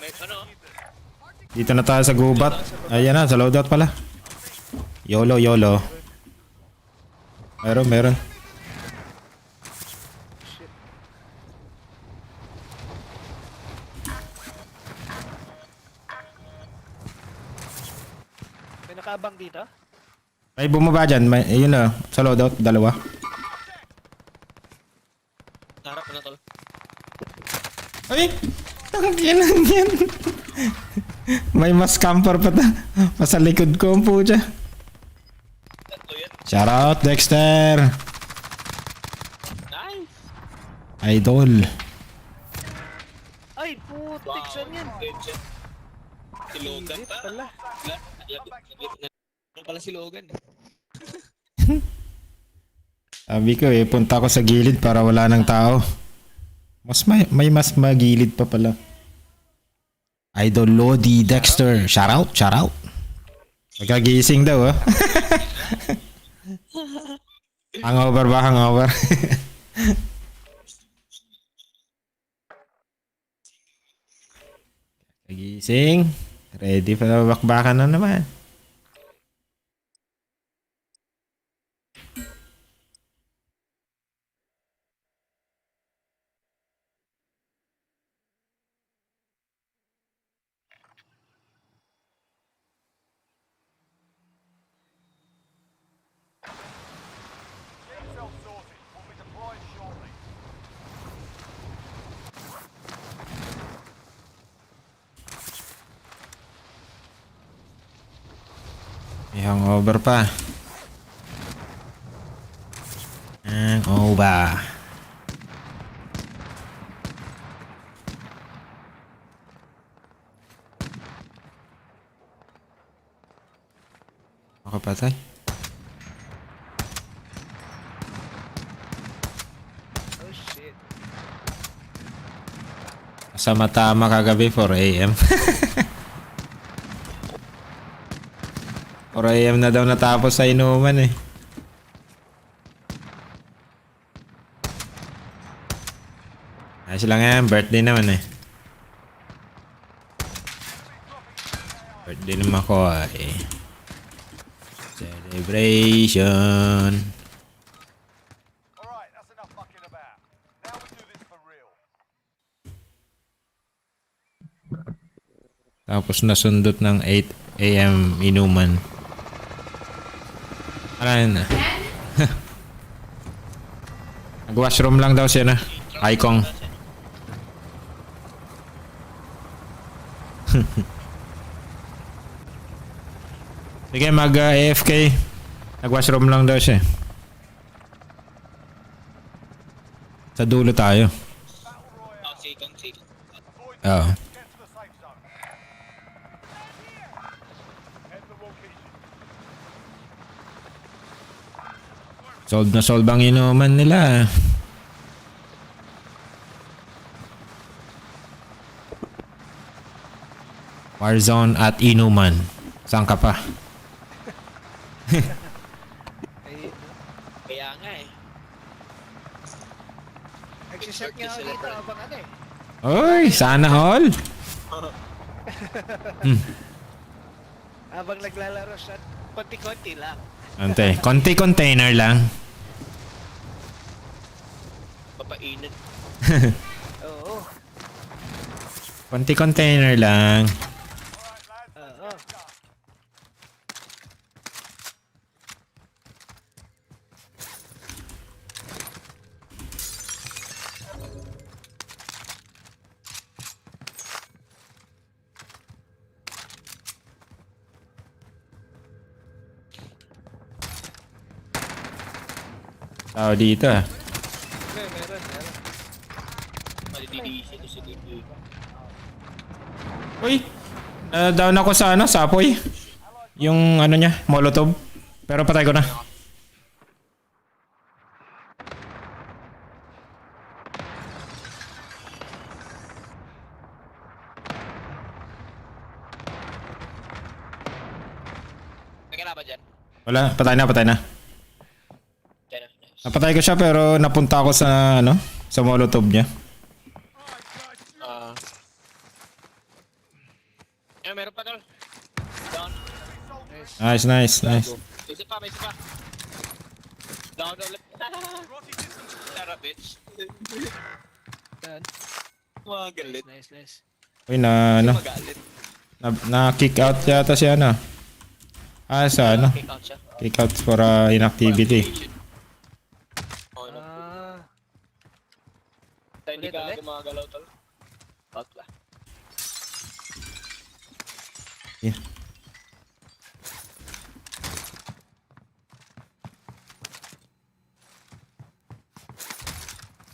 may ano. Dito na tayo sa gubat. Ayan na, sa loadout pala. YOLO, YOLO. Meron. May nakaabang dito? Ay, bumaba dyan. Ayun na, sa loadout, dalawa. Harap na tol. Ay! Tangkinan yan. May mas camper pa ta. Sa likod ko ang pucha. Ito yan. Shoutout, Dexter. Nice. Idol. Ay, putik, saan yan? Legend. Si Logan Legit pa. pala. Ano pala si Logan? Sabi ko punta ko sa gilid para wala ng tao. May mas magilid pa pala. Idol Lodi Dexter. Shoutout. Magkagising daw, Hangover ba? Hangover? Kagising. Ready para bakbakan na naman. Cell sorted. Will be deployed shortly. May hangover pa. Hangover. Ako patay. Oh, shit. Kasama tama kagabi 4 AM. 4 AM na daw natapos sa inuman eh. Ayos lang yan, birthday naman eh. Birthday naman ko eh. Celebration. Alright, that's enough fucking about. Now we do this for real. Tapos nasundot ng 8 AM inuman. Ano na? Nag-washroom lang daw siya na. Icon. Sige, mag-AFK. Nag-washroom lang daw siya. Sa dulo tayo. Consi. Oo. Get to the safe zone. Head the location. Solve na solve ang inuman nila. Warzone at inuman. Saan ka pa? Ay, Kaya nga eh. nagsiset nga ako dito abang ano eh. Oy, sana all. Habang naglalaro siya, konti-konti lang. Ante, konti container lang. Papainit. Oo. Konti container lang. Oo. Tao dito ah. Meron. Malididisi ko si Dito. Uy, down ako sa ano, sa apoy. Yung ano niya, molotov. Pero patay ko na. kalaban dyan? Wala, patay na, patay na. Dyan na. Nice. Napatay ko siya pero napunta ako sa ano, sa molotov niya. Meron pa tol. Down. Nice, nice, nice. Isa pa, may isa pa. Down ulit. Tara, bitch. Done. Mga galit. Nice, nice. Uy, na ano, Magalit. na kick out yata siya ano. Sa ano, Kick out siya. kick out for inactivity. Oh, no. Ah, Hindi ka gumagalaw tol. Out ka. Yeah.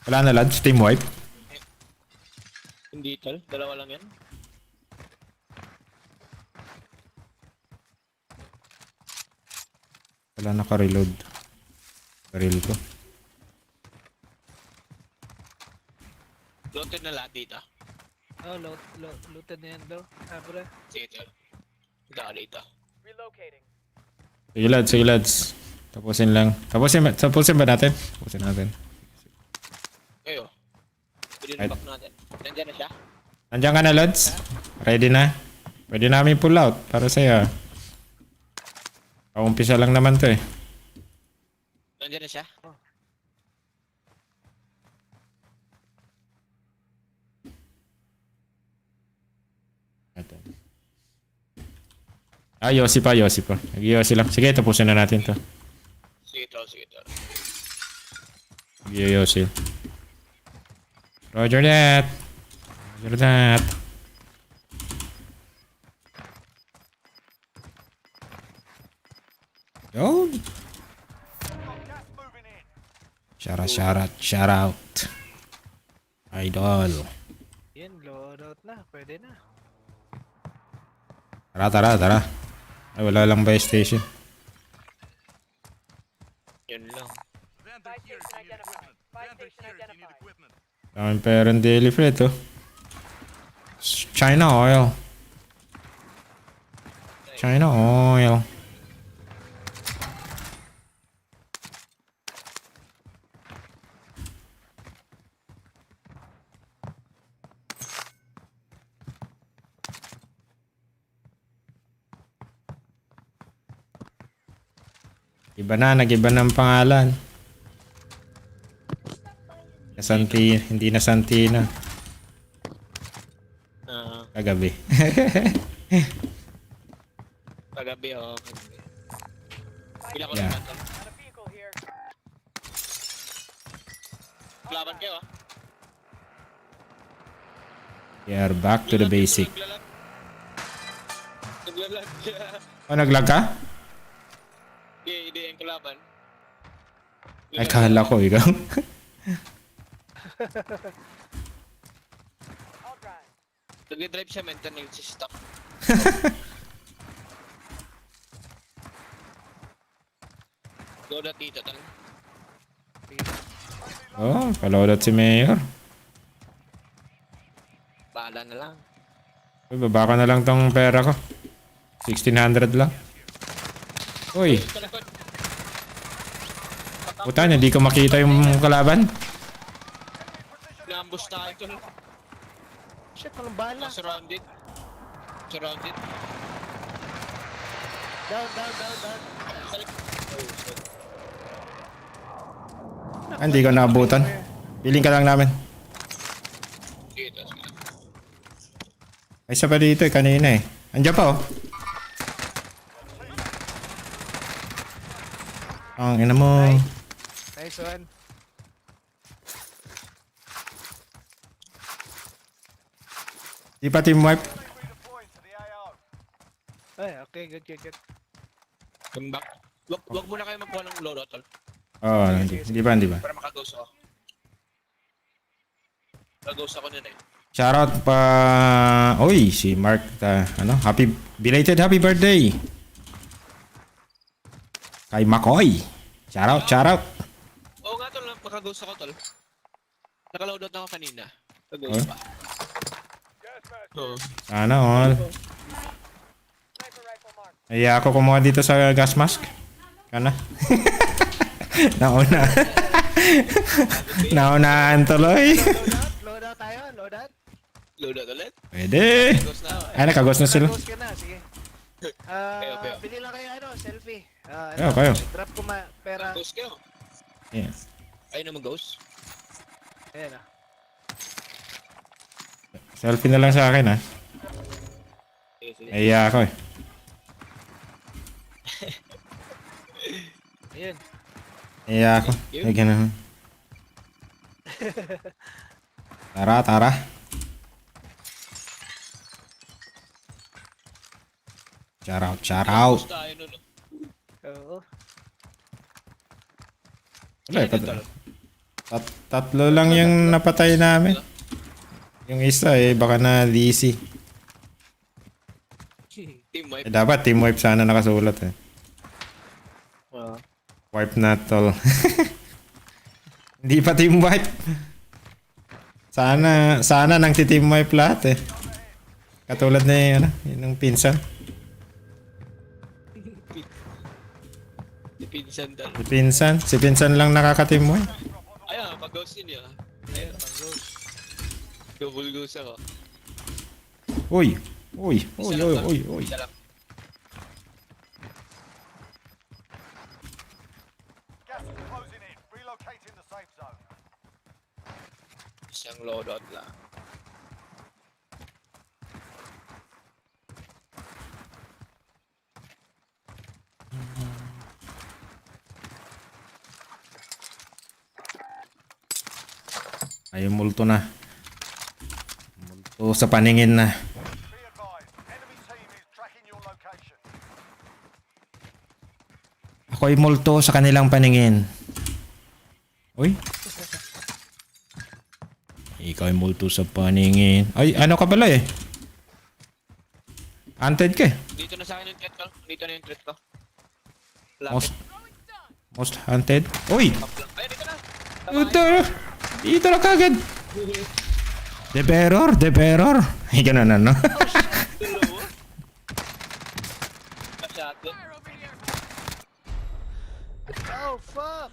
Wala na lads, team wipe. Hindi tol, dalawa lang yan. Wala naka-reload. Baril ko. Looted na lahat dito. oh, looted na yan daw. Ah, pre. Sige tol. Hindi ako dito. Relocating. Sige lads. Tapusin lang. Tapusin ba natin? Tapusin natin. Ayo. Pwede na back natin. Nandiyan na siya. Nandiyan ka na lads? Ready na? Pwede namin pull out para sa'yo. Paumpisa lang naman to eh. Nandiyan na siya. Yossi pa. Nag-Yossi lang. Sige, tapusin na natin to. Sige tol, sige tol. Yossi. Roger that. Roger that. Yo. Gas moving in. Shout out. Idol. Yan, loadout na. Pwede na. Tara. Ay, wala lang buy station. Yun lang. Buy station identified. Buy station identified. Daming perang daily freight oh. China oil. China oil. Iba na, nag-iba ng pangalan. Hindi na Santina. Kagabi. Kagabi oh. Bilang ko Yeah. naman tol. Got a vehicle here. Laban kayo ah. We are back to the basic. Naglalag. Oh, naglag ka? Hindi yung kalaban. Ay, kala ko ikaw. I'll drive. Nag-drive siya, mental nag-stop. Go na dito tal. Oh, palaudat si Mayor. Bahala na lang. Uy, baba ka na lang tong pera ko. 1,600 lang. Uy, puta, hindi ko makita yung kalaban. Na-ambush tayo tol. Shit, walang bala. Surrounded. Surrounded. Down. Hindi ko naabutan. Piling ka lang namin. Sige tol. Ay, isa pa dito eh, kanina eh. Andiyan pa oh. Ang ina mo. Nice one. Di pa team wipe. Redeploying to the AO. Ay, okay, good. Come back. Wag muna kayo magkuha ng loadout tol. Oh, hindi ba. Para makaghost ako. Nag-ghost ako nun eh. Shoutout pa. Oy, si Mark. Belated happy birthday. Kay Makoy. Shoutout. Oo nga tol, makaghost ako tol. Nakaloadout na ako kanina. Nag-ghost pa. Oo. Sana all. Sniper rifle mark. Ay, ako kumuha dito sa gas mask. Kana? Nauna. Naunahan tuloy. Load out tayo, load out. Load out ulit. Pwede. Ghost na ako. Ay, nakagos na sila. Ghost ka na, sige. Okay. Bili lang kayo ano, selfie. Kayo. Drop ko pera. Ghost kayo. Yeah. Ayun naman ghost. Ayan Selfie na lang sa akin, ha. Sige, sige. Naiya ako, eh. Ayun. Naiya ako. Ay, ganun. Tara. Shout out. Ghost tayo nun. Oo. Wala, tatlo lang yung napatay namin. Yung isa baka na DC. Team wipe. Dapat team wipe sana nakasulat, eh. Wipe na tol. Hindi pa team wipe. Sana nang team wipe lahat, eh. Katulad na yung pinsan. Si pinsan lang nakaka-team wipe. Ayun, pag-ghost yun yun. Ayun, pag-ghost. Double ghost ako. Uy. Isa lang. Gas is closing in. Relocating the safe zone. Isang loadout lang. Ay, multo na. Multo sa paningin na. Be advised, enemy team is tracking your location. Ako'y multo sa kanilang paningin. Uy. Ikaw ay multo sa paningin. Ay, ano ka pala, eh? Hunted ka, eh. Dito na sa akin yung threat ko. Dito na yung threat ko. Most hunted. Uy! Ayun, dito na. Dito na kagad. The Bearer. Ay, ganun ano. Oh, fuck!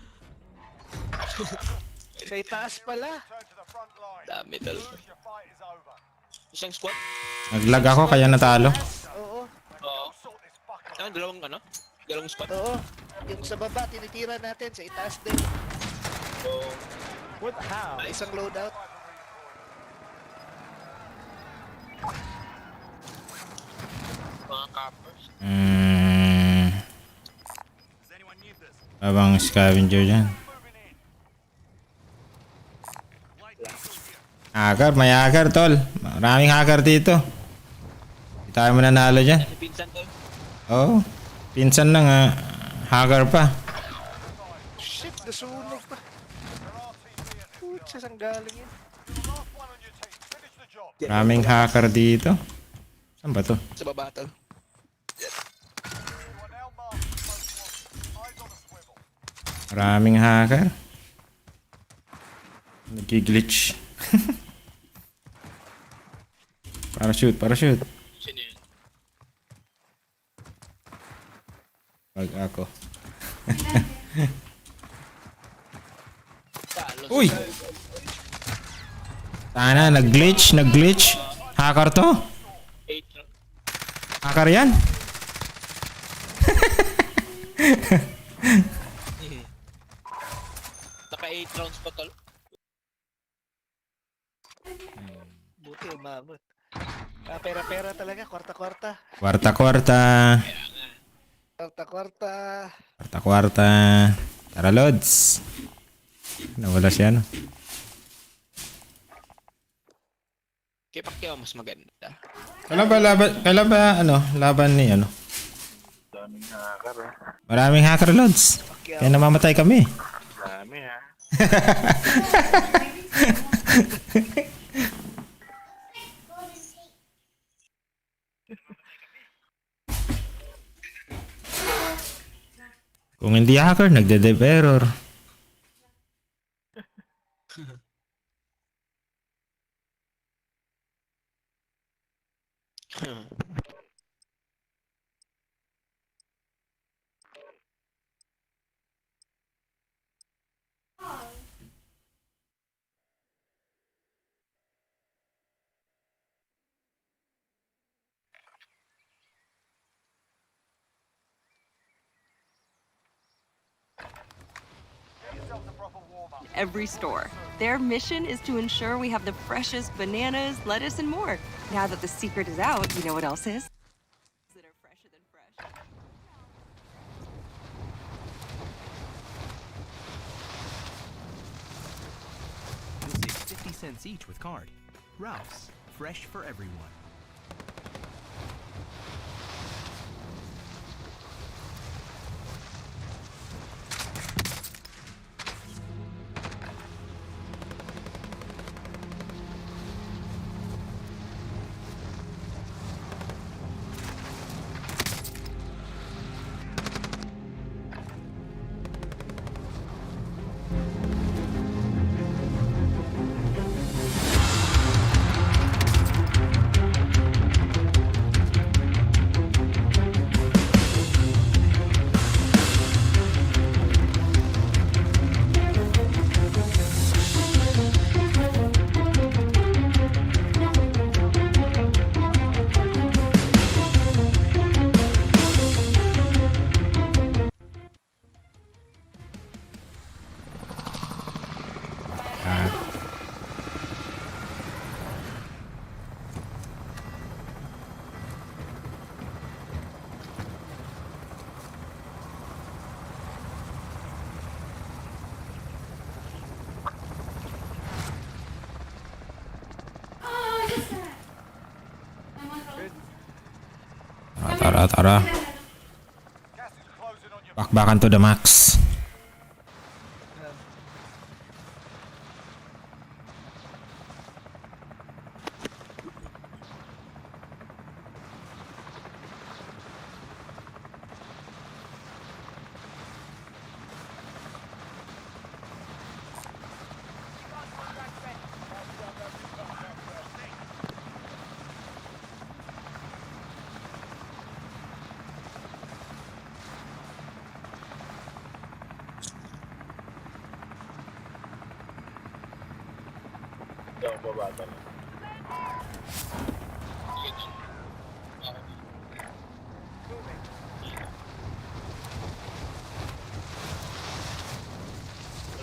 Sa itaas pala. Turn to the front line. Dami tol. Lose, your fight is over. Isang squad. Naglag ako kaya natalo. Oo. Oo. Sort this fucker. Ah, dalawang squad. Oo. Yung sa baba, tinitira natin. Sa itaas din. Oo. What? How? Isang loadout. Mga coppers. Abang scavenger dyan. Hacker, may hacker tol. Maraming hacker dito. Hindi tayo mananalo dyan. Si pinsan tol. Oo. Pinsan lang, hacker pa. Shit, nasunog pa. Putsa, saan galing yun? Last one on your team. Finish the job. Maraming hacker dito. Saan ba to? Sa baba tol. You are now marked as most wanted. Eyes on the swivel. Maraming hacker. Nag-glitch. Parachute. Sino yun? Pag ako. Talo. Uy! Sana, nag-glitch. Hacker to? 8 lang. Hacker yan? Naka 8 rounds pa tol. Buti umabot. Pera-pera talaga. Kwarta-kwarta. Kwarta. Kwarta-kwarta. Tara, Lods. Nawala siya, no? Kaya Pacquiao mas maganda. Kailan ba, laban ni, Maraming hacker, Lods. Kaya namamatay kami. Dami ha. Kung hindi hacker, nagde-dev error. yourselves a proper warm-up. Every store. Their mission is to ensure we have the freshest bananas, lettuce, and more. Now that the secret is out, you know what else is? That are fresher than fresh. You'll save 50 cents each with card. Ralph's, fresh for everyone. Tara. Gas is closing on your Bakbakan to the max.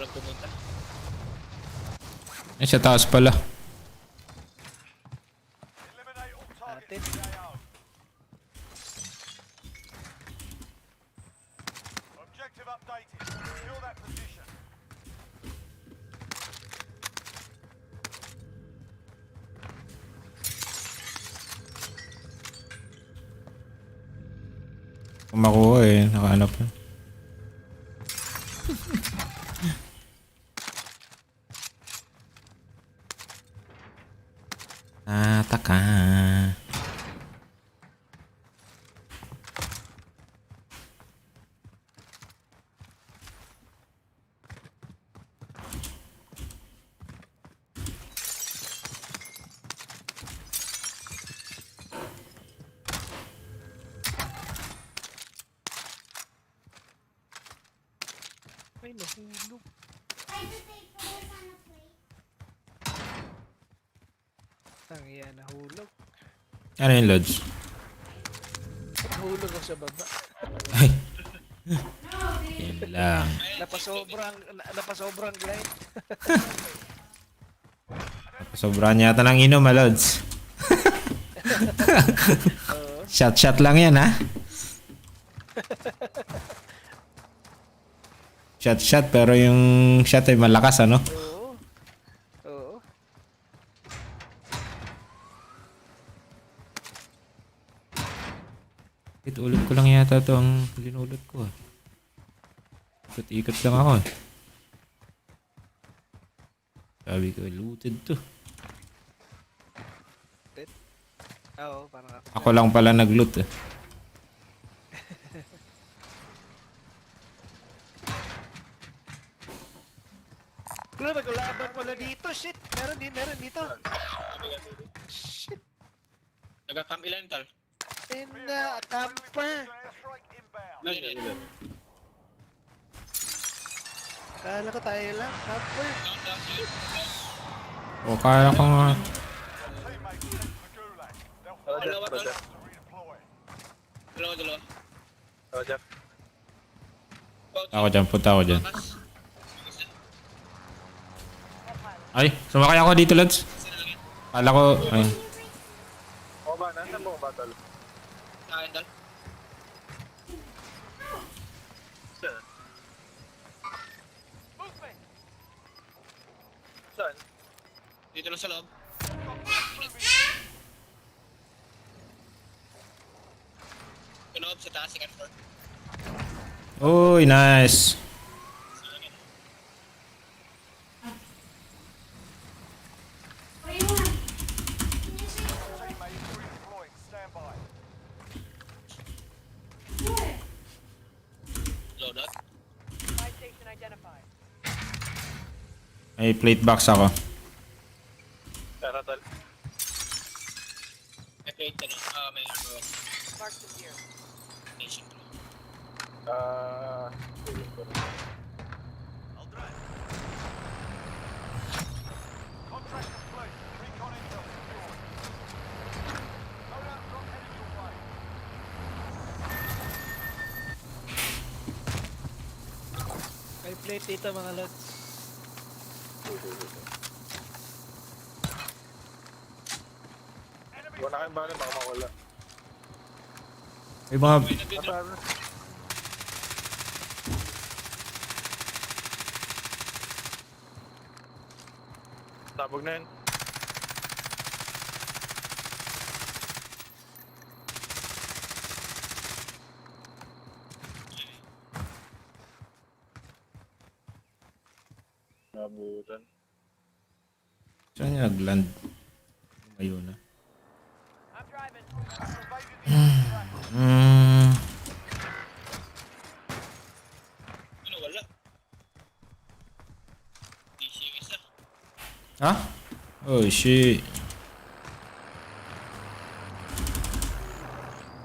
Walang pumunta. Ay, sa taas pala. eliminate all targets in the AO. Objective updated. Secure that position. Kung makuha eh, nakahanap na. Taka. Ay, nahulog. Tangya, nahulog. Ano yung Lods? Nahulog ako sa baba. Ay. Yan lang. Napasobrang glide. Sobrang yata ng inom, Lods. Shot lang yan, ha? Shot, pero yung shot ay malakas, ano? Oo. Oo. Ulit ko lang yata to ang linulot ko, ah. Ikot-ikot lang ako, eh. Sabi ko, looted to. Oo, parang Ako lang pala nag-loot, eh. Wala, naglaban pala dito. Shit! Meron dito. Shit! Nagka-camp ilan, Tal? Camper! Airstrike inbound. Ilan? Kala ko tayo lang. Camper! O, kaya ko nga. Teammates sent to the gulag. They'll Dalawa, find Tal. to redeploy. Dalawa. Oh, Jeff. Punta ako dyan. Takas. Ay, sumakay ako dito, lads. Kala ko, ay. O ba, nasan mo ba, tol? Sa akin, tol. Saan? Saan? Dito lang sa loob. Sa loob, sa taas, second floor. Uy, nice. Teammate is redeploying. Stand by. Loadout. Buy station identified. May plate box ako. Tara, tol. May plate na lang. May armor box. Mark them here. Nation Pro. Contract complete. Recon intel secured. Loadout drop headed your way. May plate dito mga lods. Enemy Wala kayong bala, baka mawala. May mga... Tabog na yun. Nabutan. Saan niya nag-land? Ayun na. I'm driving. evaded the enemy track. Ano, wala. DC yung isa. Ha? Oh, shit.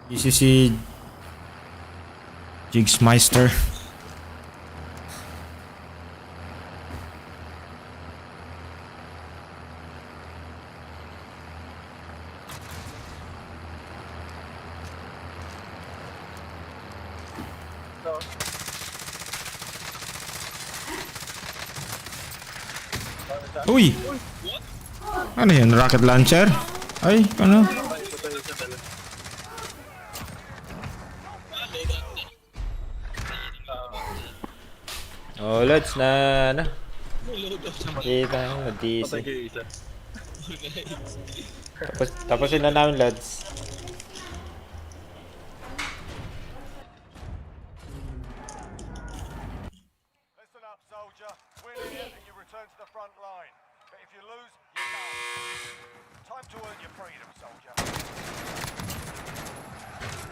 This is si Jigsmeister. Uy! Ano yun? Rocket launcher? Ay, ano? Oh, let's na ano? Kita na DC. Tapusin na namin, lads. Listen up, soldier. Win here and you return to the front line. But if you lose, you're done. Time to earn your freedom, soldier.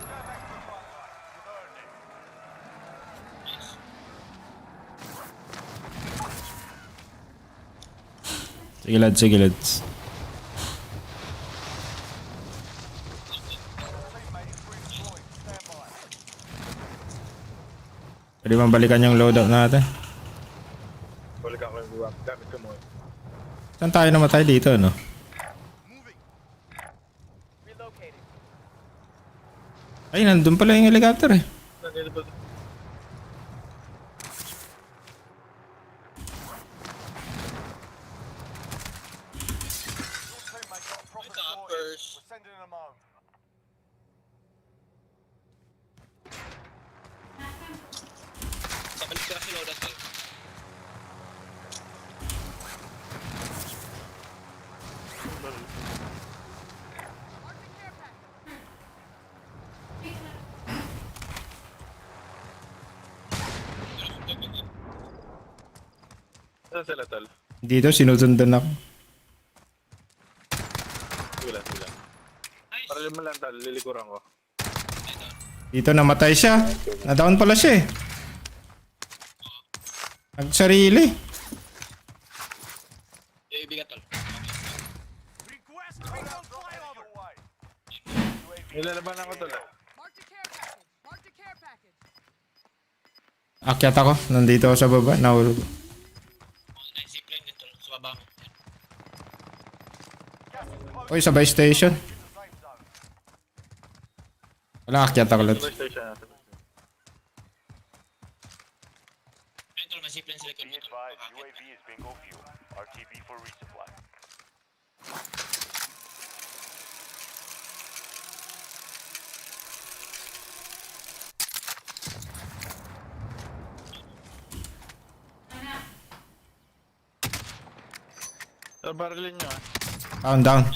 Go back to the front line. You've earned it. Sige, lads. Sige, lads. Teammate is redeploying. Stand by. Pwede bang balikan yung loadout natin? Balikan ko yung buwak. Gamit ko mo. Saan tayo namatay dito, no? Relocating. Ay, nandun pala yung helicopter eh. Nandito ba? Your teammate got a proper Ito, score. uppers. We're sending them home. Sa balik ko na si loadout, tol. Saan sila, tol? Dito, sinusundan ako. Sila, sila. Nice. Para naman lang, tol. Lilikuran ko. Dito namatay siya. Na-down pala siya eh. Nagsarili. Yung ibigan, tol. Request recon flyover. Your way. Nilalaban ako, tol. Mark the care package. Mark the care package. Akyat ako. Nandito ako sa baba. Nahulog. Nice zipline din, tol. Sa baba mo. Gas is close. Uy, sabay station. In the safe zone. Wala, akyat ako, lads. Sabay station natin. Ayun, tol. masiplan sila kung Be advised, UAV is bingo fuel. RTB for resupply. So, barilin nyo ah. Down.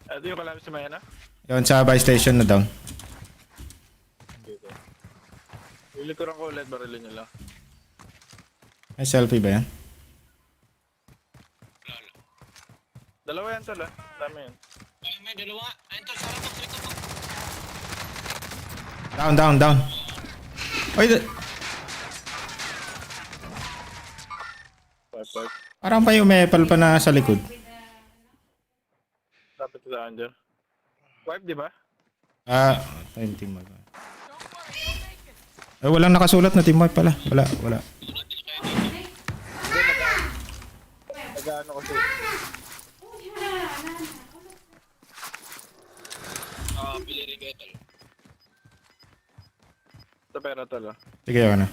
Ito yung kalapit si Mayana. Yun, sa buy station na down. Ilikuran ko ulit, barilin nyo lang. May selfie ba yan? Dalawa yan tol ah. Dami yan. Ay, may dalawa. Ayun tol, sarap ako ito po. Down. Oy, Five. parang pa yung mepal pa na sa likod. Dapat sa Ander. Wipe, di ba? Time team mag. Walang nakasulat na team wipe pala. Wala. Nag-ano kasi. Pili rin kayo tol. Sa pera tol ah. Sige, ako na.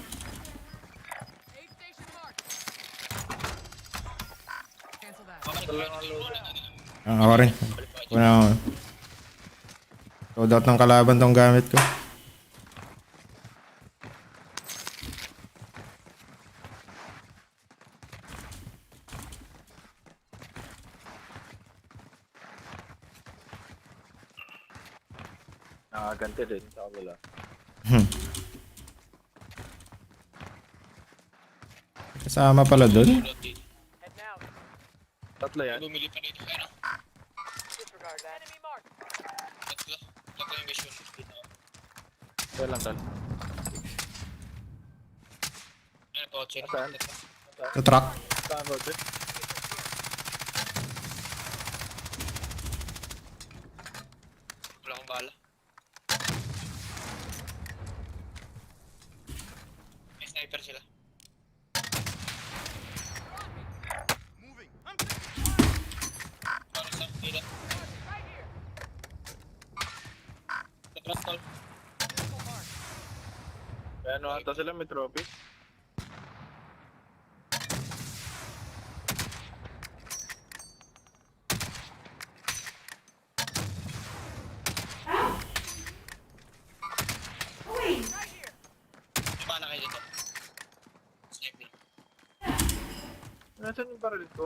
Ako rin. Kuna ako. Loadout ng kalaban tong gamit ko. Nakaganti din sa kabila. Kasama pala dun. Head now. Tatlo yan. Bumili pa dito. Ano? Disregard that. Enemy marked. Tatlo yung mission. Kaya lang tol. Ano po, check. Saan? Sa truck. Saan road eh? Wala akong bala. May sniper sila. Para sa nila. Sa truck tol. Kaya ano ata sila may trophy? May bala kayo dito. Sniper. Nasaan yung baril ko?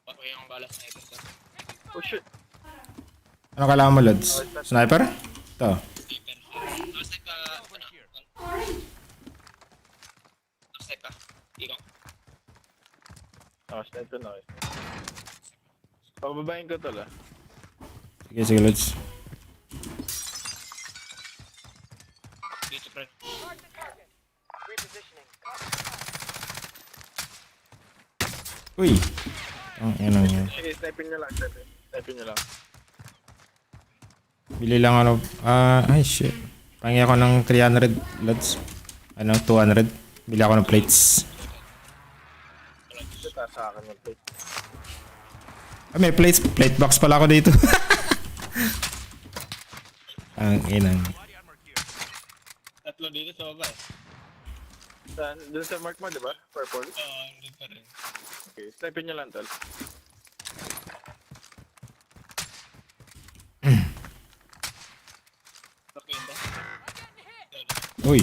Bako yung bala sniper tol. Oh shit. Ano kailangan mo, Lods? Sniper? Ito. Sniper. Sniper ka. Sniper ka. Ikaw. Sniper na. Pababayin ko tol ah. Sige, Lods. Dito pre. Mark the target. Repositioning. Uy. Yan. Sige, snipin nyo lang. Snipin nyo lang. Bili lang ano. Ay shit. Pangi ako ng 300 Lods. 200. Bili ako ng plates. Ito sa akin yung plate. May plates. Plate box pala ako dito. Ang inang. Tatlo dito sa baba eh. Saan? Doon sa mark mo, di ba? Purple? Doon pa rin. Okay, snipin nyo lang tol. Bakit yun ba? Uy.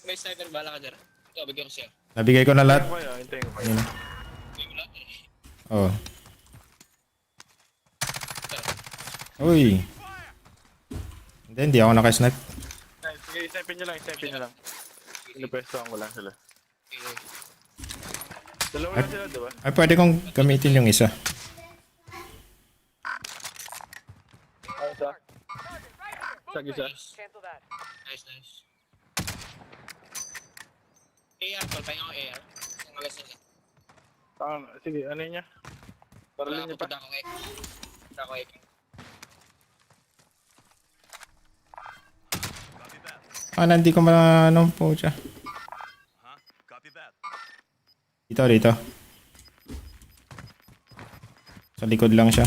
May sniper bala ka dyan. Ito, bigyan ko siya. Nabigay ko na lahat. Hintayin ko kayo. Ayun. Bigyan mo lahat eh. Oh. Uy. Hindi ako nakasnipe. Sige, snipin nyo lang. Pinapwestohan ko lang sila. Okay. Dalawa lang sila, di ba? Ay, pwede kong gamitin yung isa. Ano sa? Sa gisa? Cancel that. Nice. AR, tol. Pahinga ko AR. Ang malas nila. Sige, ano yun niya? Paralin niya pa. Punta ako eh. Hindi ko maano po siya. Dito. Sa likod lang siya.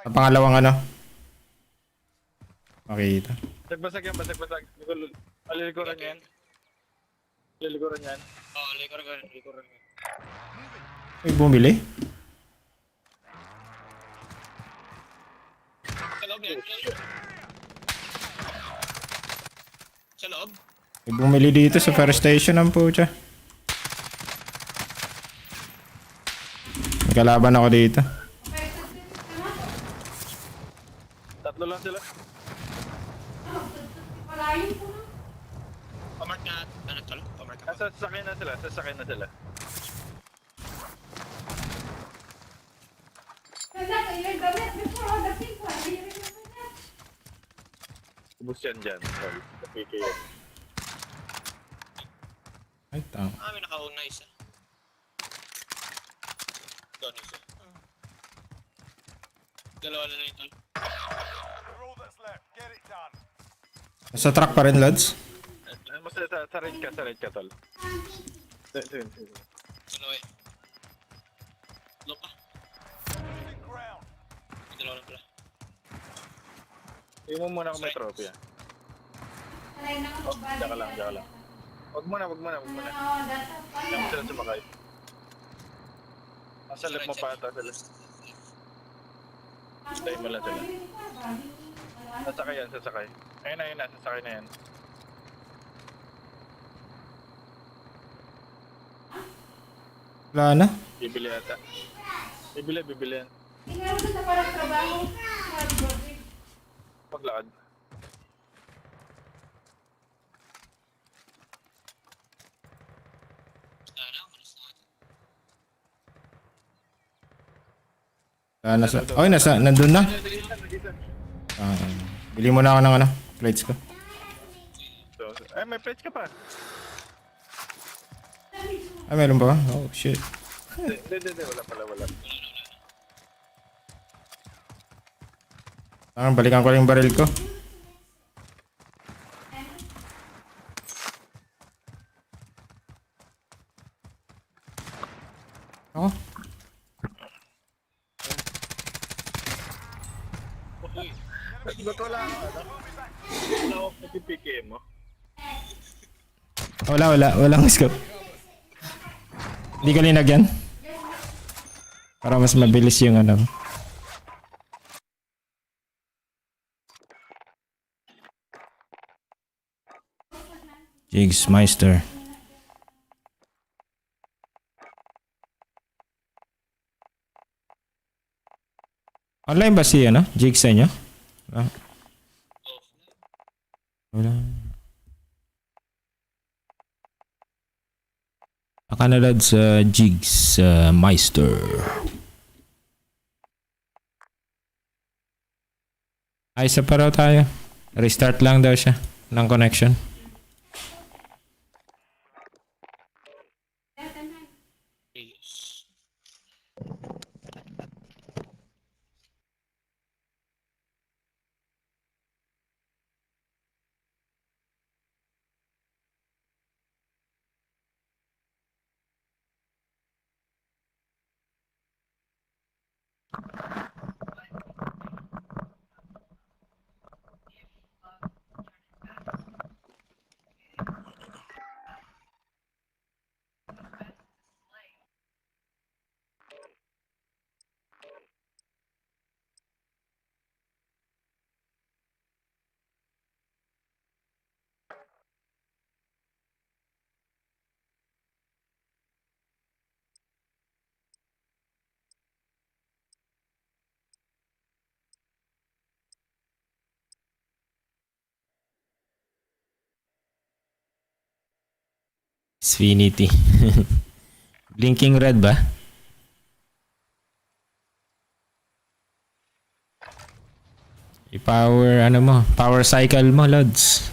Sa pangalawang ano. Makita. Basag yan, basag. Alilikuran yan. Alilikuran yan. Oh, likuran yan. May bumili. Sa loob yan. Sa loob? May bumili dito sa fire station ang pucha. May kalaban ako dito. Tatlo lang sila. Pamark na. Ano tol? Pamark na. Sasakay na sila. Ubus yan dyan. Sorry. Napiki yan. Ay, tama. May nakauna isa. Doon isa. Dalawa na yun tol. You're all that's left. Get it done. Nasa truck pa rin, lads. Mas sa right ka, tol. Sige. Dalawa eh. Look pa. Losing ground. Dalawa lang pala. Iyon mo muna kung may trophy ah. Oh, daka lang. Wag muna. Diyan mo sila sumakay. Nasa left mo pa ata sila. Tayo mo lang sila. Sasakay. Ayun na, sasakay na yan. Wala na. Bibili ata. Bibili yan. Paglakad. Wala na nandun na. Bili mo na ako ng ano, plates ko. May plates ka pa. Ay, meron pa ba? Oh, shit. Hindi. Wala pala. Balikan ko lang yung baril ko. Oh. Ba't wala ako? Wala ako pagpipike mo. Walang scope. Hindi ko linagyan. Para mas mabilis yung ano. Jigs Meister. Online ba si ano? Jigs sa inyo? Wala. Nakanalad sa Jigs Meister. Ay, isa pa raw tayo. Restart lang daw siya ng connection. Sfinity. Blinking red ba? I-power ano mo, power cycle mo, lods.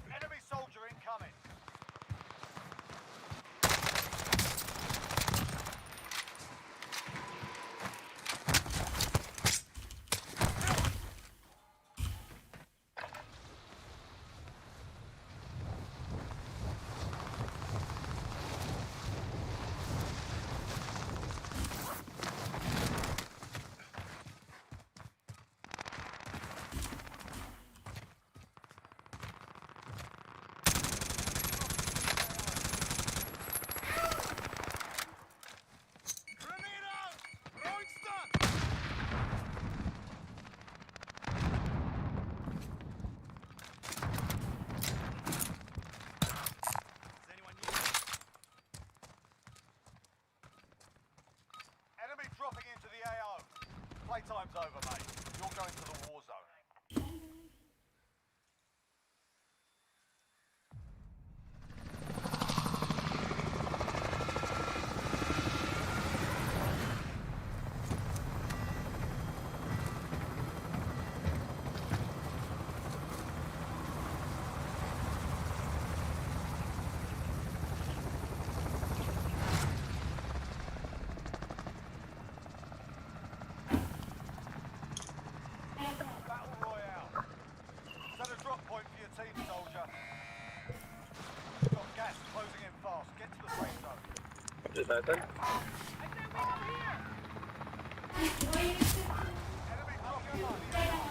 Enemy soldier incoming. time's over, mate. You're going to the war zone. Battle Royale. Set a drop point for your team, soldier. You've got gas closing in fast. Get to the safe zone. Just natin. Enemy dropping on the AO.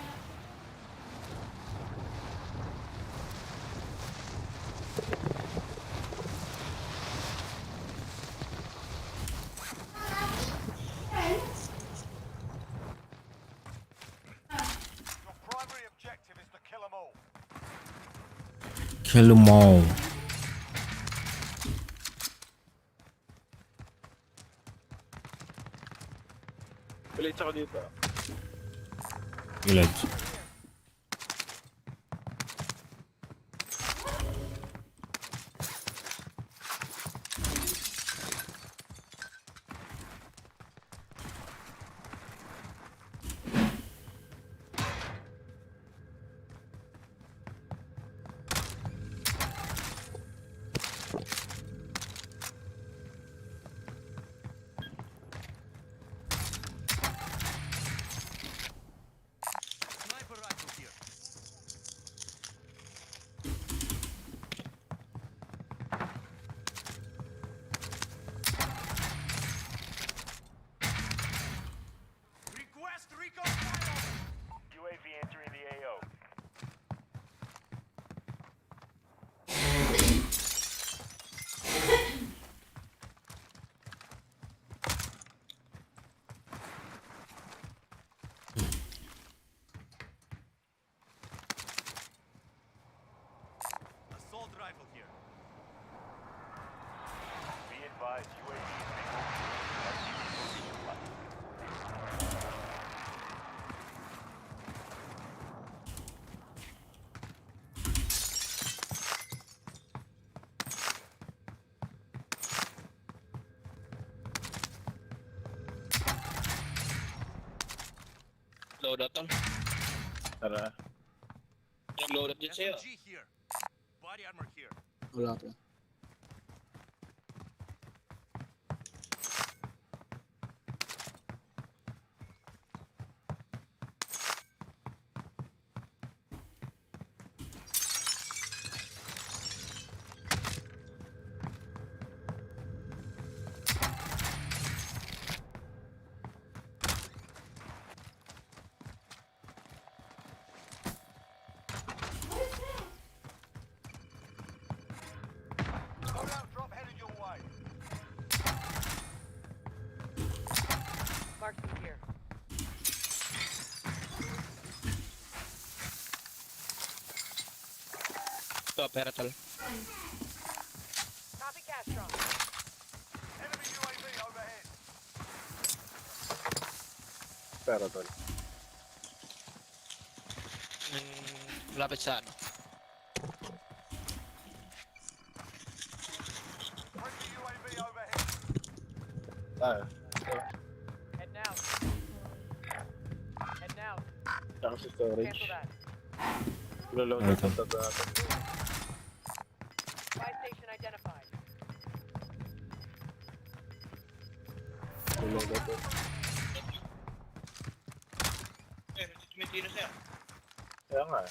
Your primary objective is to kill them all. Kill 'em all. Pilit ako dito. Gilid. Sniper rifle here. Request recon fire. UAV entering the AO. Assault rifle here. Be advised, UAV is being overviewed. Loadout tol. Tara. Nag-loadout din sa'yo. SMG here. Body armor here. Wala pa. Loadout drop headed your way. Marksman here. Ito, pera tol. Copy Castro. Enemy UAV overhead. Pero tol. Malapit sa ano. Friendly UAV overhead. Ah, Heading out. Heading out. saka sa storage. Cancel that. Lolo Ito. na natin. Buy station identified. Lolo na to. Tumitino siya. Kaya nga.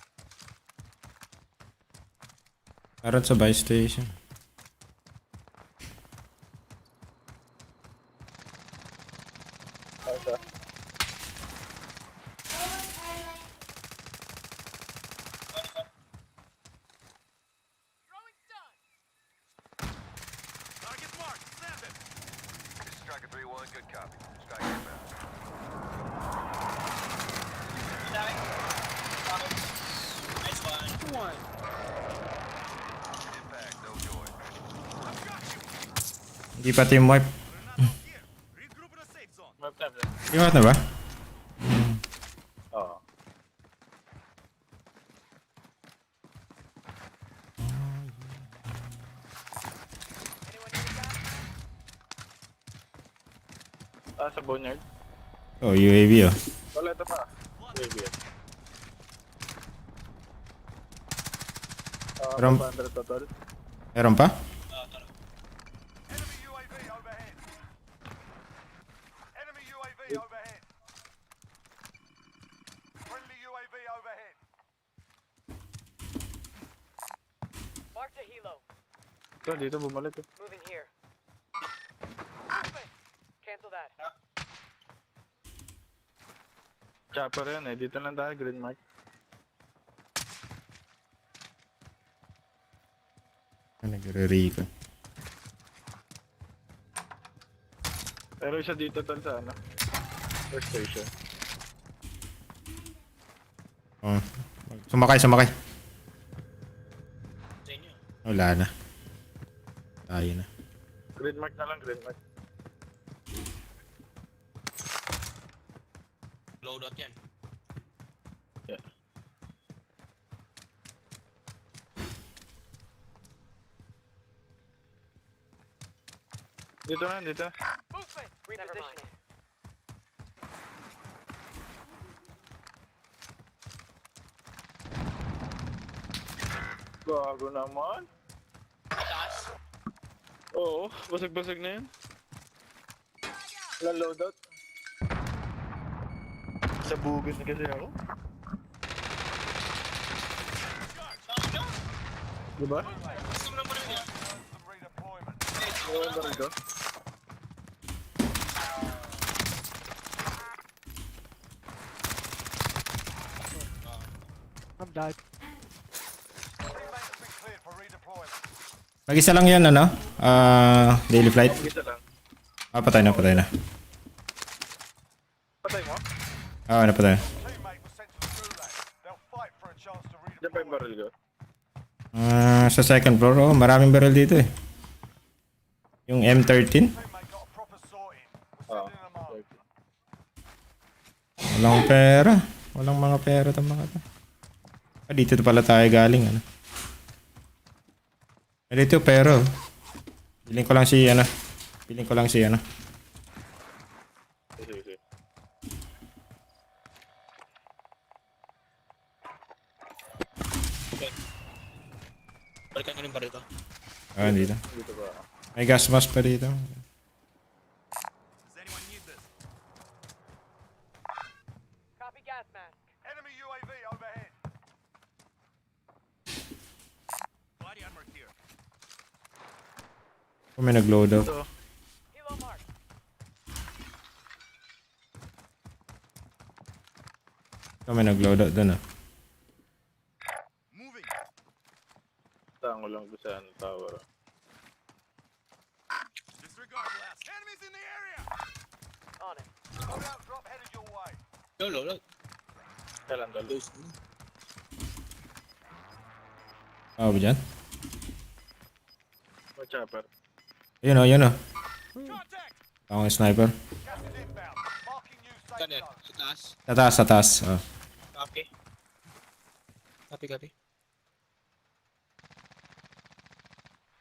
Parang sa buy station. Kaya siya. Target marked. Stab him. This is Striker 3-1, good copy. Strike inbound. Nice one. Impact, no joy. Hindi pa team wipe. Grenade out here. Regroup in a safe zone. Map tab. Team wipe na ba? Sa boneyard. Oh, UAV oh. Wala, ito pa. Maybe. Meron, 500 total. meron pa? Enemy UAV overhead. Enemy UAV overhead. Friendly UAV overhead. Mark the helo. Ito, dito bumalik eh. Moving here. Cancel that. Chopper yan eh. Dito lang tayo, green mark. Nagre-recon. Pero isa dito tol sa ano? First station. Oh. Sumakay. Sa inyo. Wala na. Tayo na. Green mark na lang, green mark. Loadout yan. Yeah. Dito na, dito. Movement. Repositioning. Gago naman. Taas. Oo, basag-basag na yun. Wala loadout. Sa bugis na kasi ako. Diba? Gusto mo lang mo rin yan. Some redeployment. Oo, ang baril ko. Teammate has been cleared for redeployment. Mag-isa lang yan, ano? Daily flight. Isa lang. Patay na. Patay mo? Napatay na. Teammate was sent to the gulag. They'll fight for a chance to Diyan pa yung redeploy. baril ko. Sa second floor, oh, maraming barrel dito eh. Yung M13. Teammate got a proper sorting. We're sending them up. Walang pera. Walang mga pera itong mga to. Dito pala tayo galing, ano. Dito pero. Piling ko lang si, ano. Sige. Okay. Balikan ko yung baril ko. Dito. Dito ba? May gas mask pa dito. Does anyone need this? Copy gas mask. Enemy UAV overhead. Body armor here. Kung may nag-load out. Ito. Helo mark. Kung may nag-load out dun, ah. Moving. Tango lang ko sa ano, tower. Disregard blast. Enemies in the area. On it. Loadout drop headed your way. Loadout. Kailan tol? Ba dyan? May chopper. Yun oh. Contact. Ako yung sniper. Gas is inbound. Marking new safe Saan yan? zone. Sa taas. Sa taas. Oh. Copy. Copy.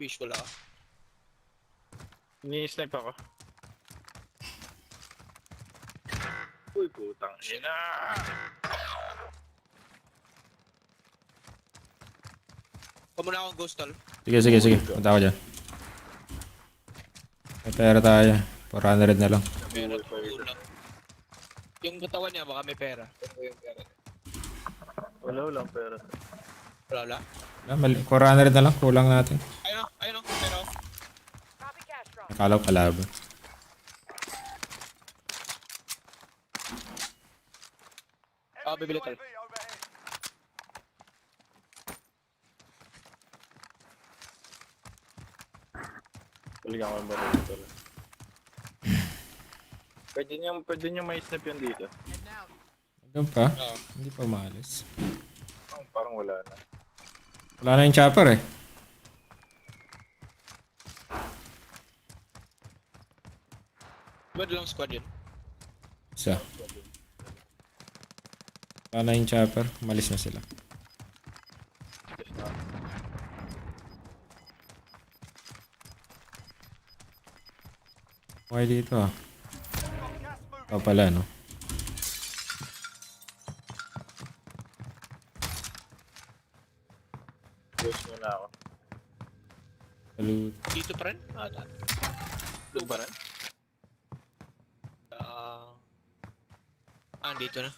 Fish wala ka. Ni-snipe ako. Uy, putang ina! Kumuna akong ghost tol. Sige. Punta ako dyan. May pera tayo. 400 na lang. Pera tulog. Yung katawan niya baka may pera. Pero yung pera niya. Wala pera. Wala. 400 na lang. Kulang natin. Ayun o. Pero. Copy cash drop. Nakalaw kalaban. Bibili tol. UAV overhead. Balikan ko yung baril tol. Pwede nyo may snap yun dito. Doon pa? Oo. Hindi pa umalis. Oh, parang wala na. Wala na yung chopper eh. Ba't lang squad yun? Isa. Wala na yung chopper. Umalis na sila. Just na. Okay dito ah. Ikaw pala, no? Close muna ako. Salut. Dito pa rin? Doon pa rin? Dito na.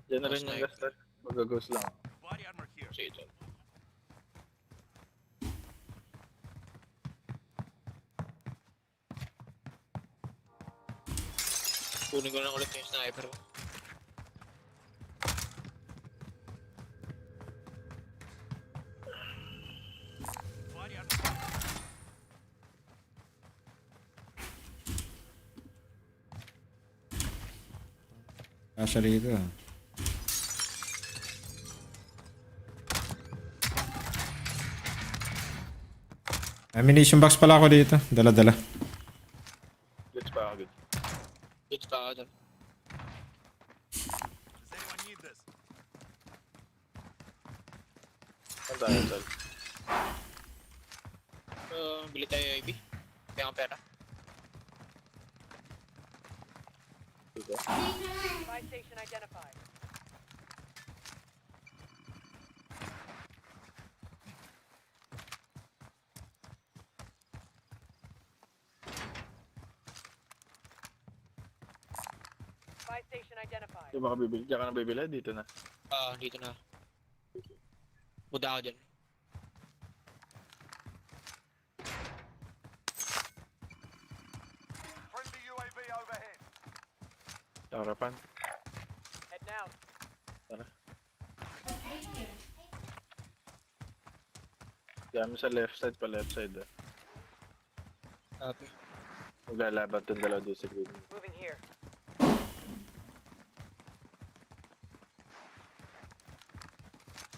Diyan na rin yung gaster. Mag-ghost lang ako. Sige, ito. Kunin ko lang ulit yung sniper ko. Kasha rito, ah. Ammunition box pala ako dito. Dala-dala. Let's pa ako. Dito pa ako doon. Saan tayo, Sal? Bili tayo AB. Kaya ang pera. Dito. Buy station identified. Buy station identified. Diyan ba ka bibili? Diyan ka na bibili? Dito na. Dito na. Punta ako dyan. Friendly UAV overhead. Sa harapan. Head now. Tara. Dami sa left side pa left side. Copy. Maglalaban itong dalawa dito sa green. Moving here.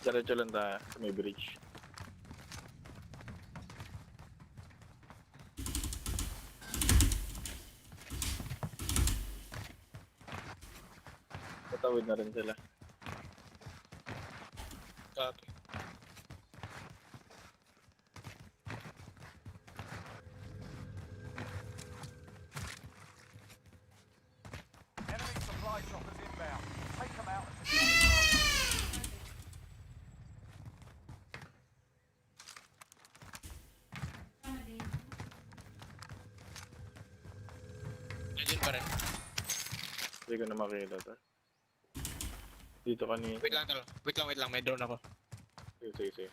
Diretso lang tayo sa may bridge. Patawid na rin sila. Copy. Enemy supply choppers inbound. Take them out and secure the Nandiyan pa rin. Hindi ko na makita to. Dito kanina. Wait lang talo. Wait lang. May drone ako. Sige.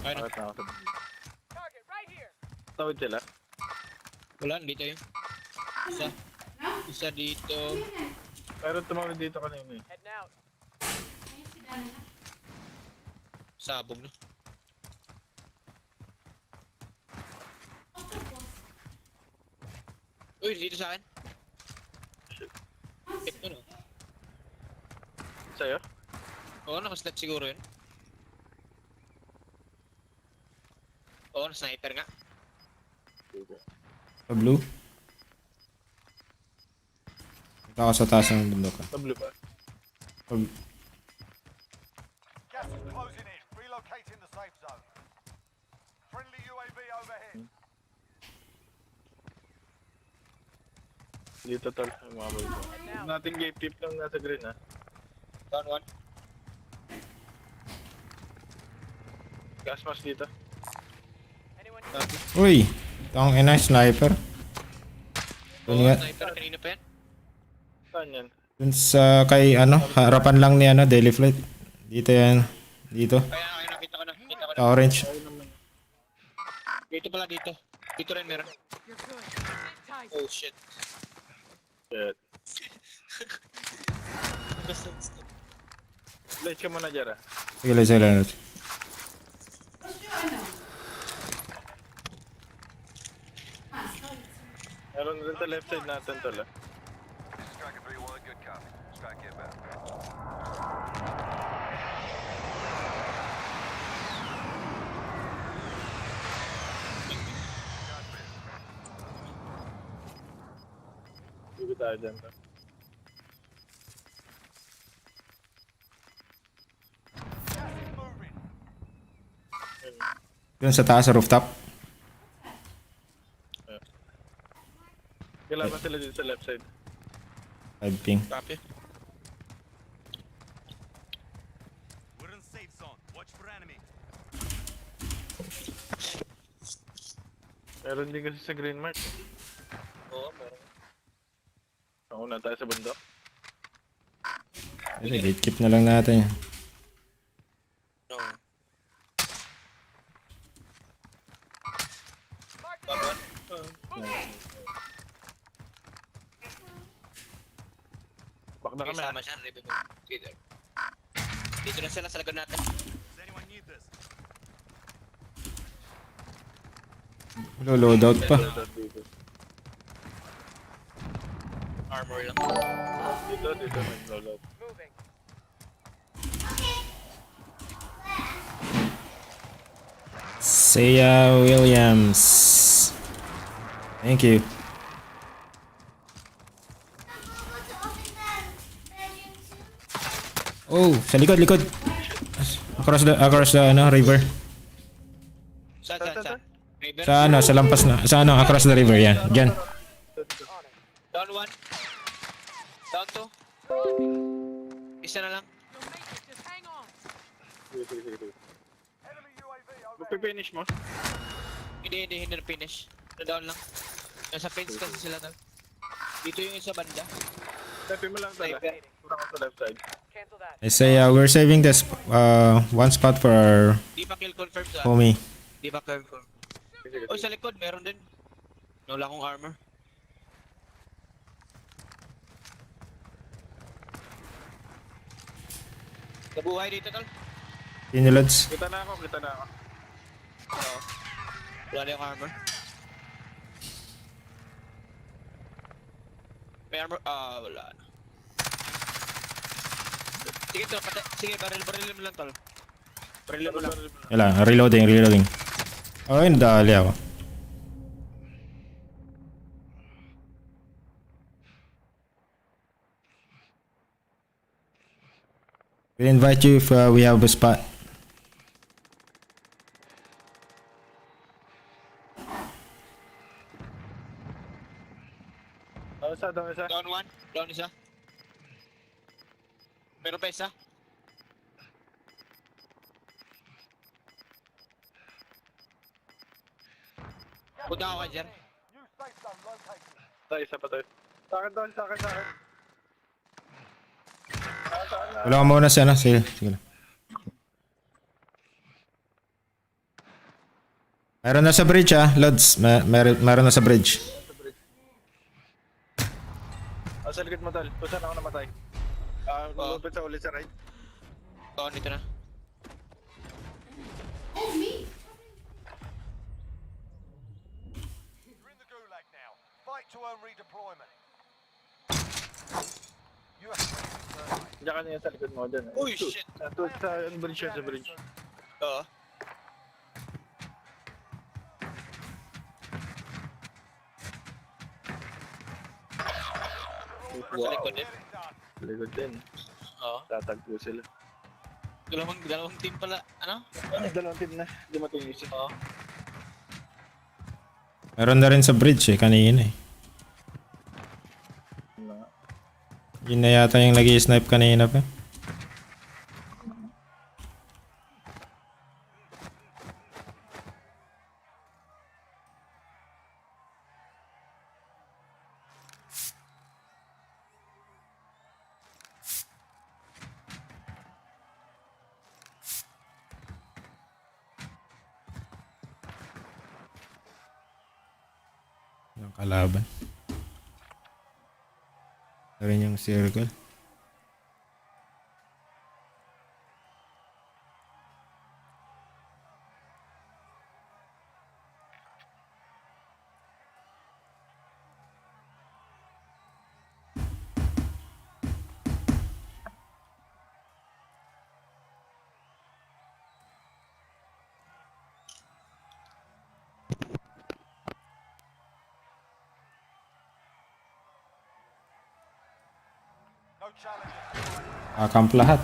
Ayun na. Bakit na ako sa bridge? Target right here. Tawid sila. Wala, dito yun. Isa dito. Pero tumawid dito kanina eh. Head now. Sabog na. Uy, dito sa akin. Shit. Ito no. Sa'yo? Oo, nakaslap siguro yun. Oo, sniper nga. Dito. Sa blue. Ito ako sa taas ng bundok, ah. Sa blue pa. Gas is closing in. Relocating the safe zone. Friendly UAV overhead. Dito tol. Ang mga boy ko. Nating gate tip lang nasa green ha. Down one. Gas mask dito. Anyone Copy. Uy! Tang ina, sniper. Dun Oo, nga. sniper. Kanina pa yan. Saan yan? Dun sa kay ano, harapan lang ni ano, Daily Flight. Dito yan. Dito. Kaya nakita ko na. Sa orange. Dito pala dito. Dito rin meron. Oh shit. Shit. Light ka muna dyan ah. Sige, let's. Meron rin sa left side natin tol ah. This is Striker 3-1. Good copy. Strike inbound. Dito tayo dyan tol. Gas is moving. Dun sa taas, sa rooftop. sila dito sa left side. 5 ping. Copy. We're in safe zone. Watch for enemy. Meron din kasi sa green mark. Oo, meron. Nauna tayo sa bundok. Kasi gatekeep na lang natin. No. Baban. Back na kami. Kasama siya, revive mo. Dito na sila sa lagan natin. Does anyone need this? Loadout pa. Armor lang. Dito, nag-load. Moving. Saya Williams. Thank you. Oh, sa likod. Across the river. Saan? River? Sa lampas na. Across the river, yan. Diyan. Down 1. Down 2. Isa na lang. Just hang on. Sige. Enemy UAV over. Magpipinish mo? Hindi na finish. Na-down lang. Nasa fence kasi sila tal. Dito yung isa banda. Tapi mo lang tala. Sniper. Pura ka sa left side. Cancel that. I say we're saving this one spot for our Di pa kill confirmed sa. homie. Di pa kill confirmed. Oh, sa likod meron din. Wala akong armor. Nabuhay dito tal. Pinilods. Kita na ako. Oo. Wala na yung armor. May armor? Wala na. Sige tol, sige, baril mo lang tol. Baril mo lang. Wala, reloading. Oh, nadali ako. We'll invite you if we have a spot. Down isa. Down 1, down isa. Meron pa isa. Punta ako dyan. New safe zone located. Tayo, isa pa tayo. Sa akin. Wala ka muna siya, Sige lang. Meron na sa bridge, Lods. Meron na sa bridge. Sa likod mo tal. Kung saan ako namatay. Lupit sa ulit sa right. Oo, dito na. You're in the gulag now. Fight to earn redeployment. You have Diyan ka niya sa likod mo dyan. Uy, shit! Sa bridge sa bridge. Oo. Sa likod din. Sa likod din. Oo. Tatagpo sila. Dalawang team pala. Ano? Dalawang team na. Dumating yung isa. Oo. Meron na rin sa bridge kanina eh. Yun na yata yung nag-i-snipe kanina pa. Yung kalaban. Ito rin yung circle. no challenges. Kakamp lahat.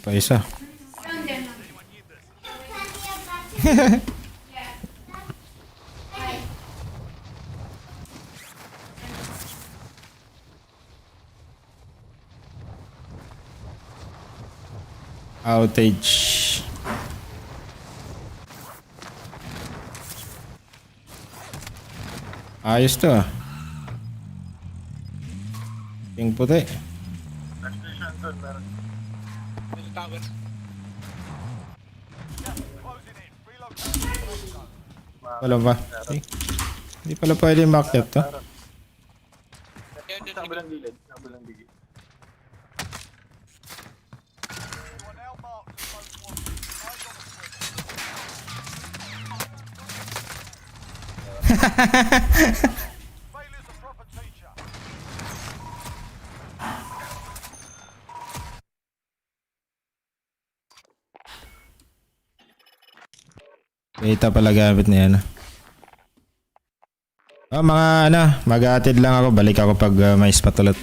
pa isa. Outage. Ayos to ah. Yung puti. Last station doon, meron. Sa tower. Closing in. Relocating. Wala ba? Eh, hindi pala pwede makyat to. Ayun, Sa kabilang gilid. Sa kabilang gilid. You are now marked as most wanted. Eyes on the switch. Failure's a proper teacher. Data pala gamit niya ano. Oh, mga ano, mag-aatid lang ako. Balik ako pag may spot ulit.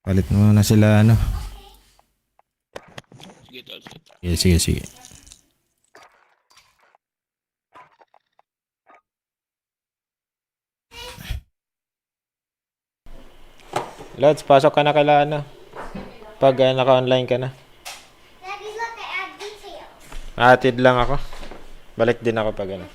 Palit muna sila ano. Sige, tol. Sige. Sige. Lods, pasok ka na kala ano. Pag naka-online ka na. Daddy, look, I add details. Atid lang ako. Balik din ako pag ano.